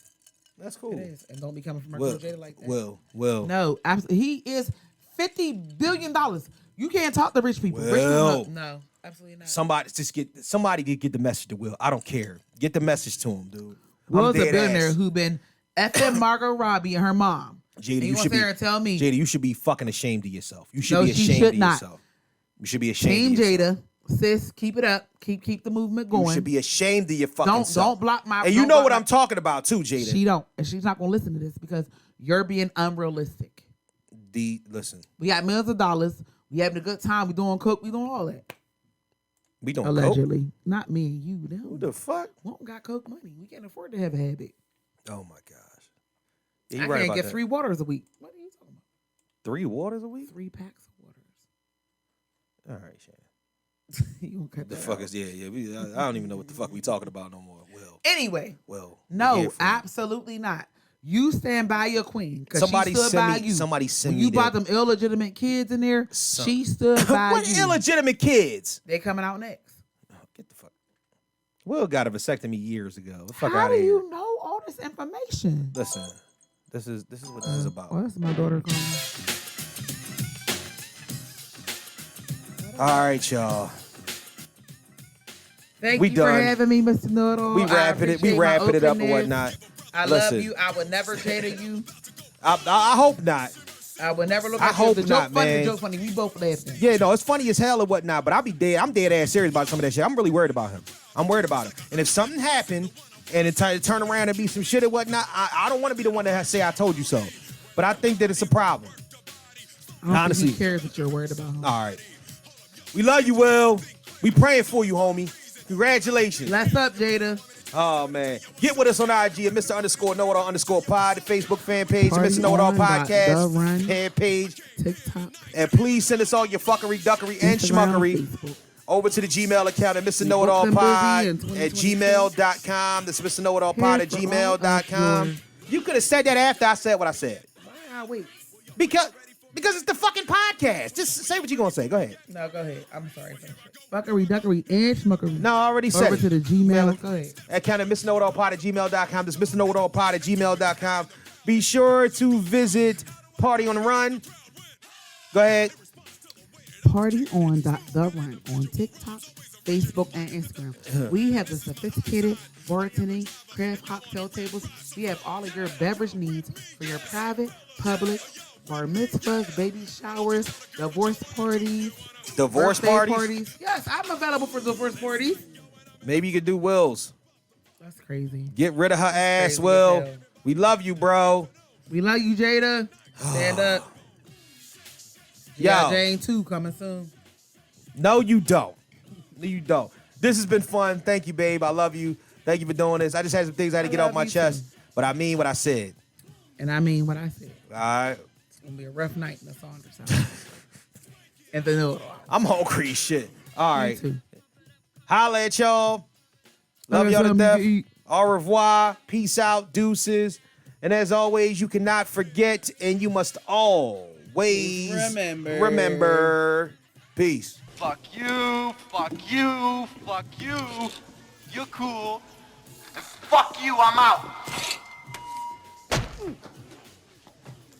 That's cool. It is. And don't be coming from our Will, Jada like that. Will. No, absolutely. He is $50 billion. You can't talk to rich people. Rich Will. people, no, absolutely not. Somebody get the message to Will. I don't care. Get the message to him, dude. Will's a dead billionaire ass. who been effing Margot Robbie and her mom. Jada, and you should sit be. there and tell me. Jada, you should be fucking ashamed of yourself. You should No, be she ashamed should of not. yourself. You should be ashamed Team of yourself. Jada, sis, keep it up. Keep the movement going. You should be ashamed of your fucking self. Don't block my. And you don't know block what my- I'm talking about too, Jada. She don't, and she's not gonna listen to this because you're being unrealistic. Listen, We got millions of dollars. We having a good time. We doing coke. We doing all that. we don't Allegedly, cope. not me and you. No. Who the fuck? We don't got coke money. We can't afford to have a habit. Oh my gosh. Yeah, I you right can't about get that. 3 waters a week. What are you talking about? 3 waters a week? 3 packs of waters. All right, Shannon. You gonna cut The that fuck out. is I don't even know what the fuck we talking about no more. Anyway, Well, no, absolutely not. You stand by your queen because she Somebody stood send by me- you. somebody send when me you brought that. them illegitimate kids in there. Some- She stood by What you. illegitimate kids? They coming out next. Oh, get the fuck. Will got a vasectomy years ago. The fuck How out do of here. you know all this information? Listen, this is what this is about. Well, that's my daughter calling. All right, y'all. Thank We you done. for having me, Mr. Know-It-All. We I wrapping it. We appreciate my wrapping it up and openness. whatnot. I Listen. love you. I would never Jada you. I hope not. I would never look I at hope you. The not, joke funny. man. The joke funny. We both laughing. Yeah, no, it's funny as hell or whatnot, but I'll be dead. I'm dead ass serious about some of that shit. I'm really worried about him. I'm worried about him. And if something happened and it turn around and be some shit or whatnot, I don't want to be the one that say I told you so. But I think that it's a problem. I don't Honestly. think he cares that you're worried about him. All right. We love you, Will. We praying for you, homie. Congratulations. Let's up, Jada. Oh, man. Get with us on IG at Mr_KnowItAll_pod, the Facebook fan page, the Party Mr. Know It All on dot podcast the run. head page. TikTok. And please send us all your fuckery, duckery, and Instagram, schmuckery Facebook. over to the Gmail account at Mr. We Know It All booked them Pod busy in at 2022. gmail.com. That's Mr. Know It All Pod at Here for all of gmail.com. your- You could have said that after I said what I said. Why I wait? Because it's the fucking podcast. Just say what you're going to say. Go ahead. No, go ahead. I'm sorry. Fuckery, duckery, and schmuckery. No, I already said Over it. to the Gmail. Go ahead. Account at Mr. Know It All Pod at gmail.com. That's Mr. Know It All Pod at gmail.com. Be sure to visit Party on the Run. Go ahead. Party on the run on TikTok, Facebook, and Instagram. We have the sophisticated bartending, craft cocktail tables. We have all of your beverage needs for your private, public, bar mitzvahs, baby showers, divorce parties, Divorce birthday parties? Yes, I'm available for divorce parties. Maybe you could do Will's. That's crazy. Get rid of her ass, Crazy Will. as hell. We love you, bro. We love you, Jada. Stand up. Yo. G.I. Jane 2 coming soon. No, you don't. No, you don't. This has been fun. Thank you, babe. I love you. Thank you for doing this. I just had some things I had to I get off love my you chest, too. but I mean what I said. And I mean what I said. All right. It's going to be a rough night in the Saunders house. And the Know-It-All. I'm hungry as shit. All Me right. too. Holla at y'all. I Love got y'all to something death. to eat. Au revoir. Peace out. Deuces. And as always, you cannot forget and you must always remember. Peace. Fuck you, fuck you, fuck you. You're cool. And fuck you, I'm out.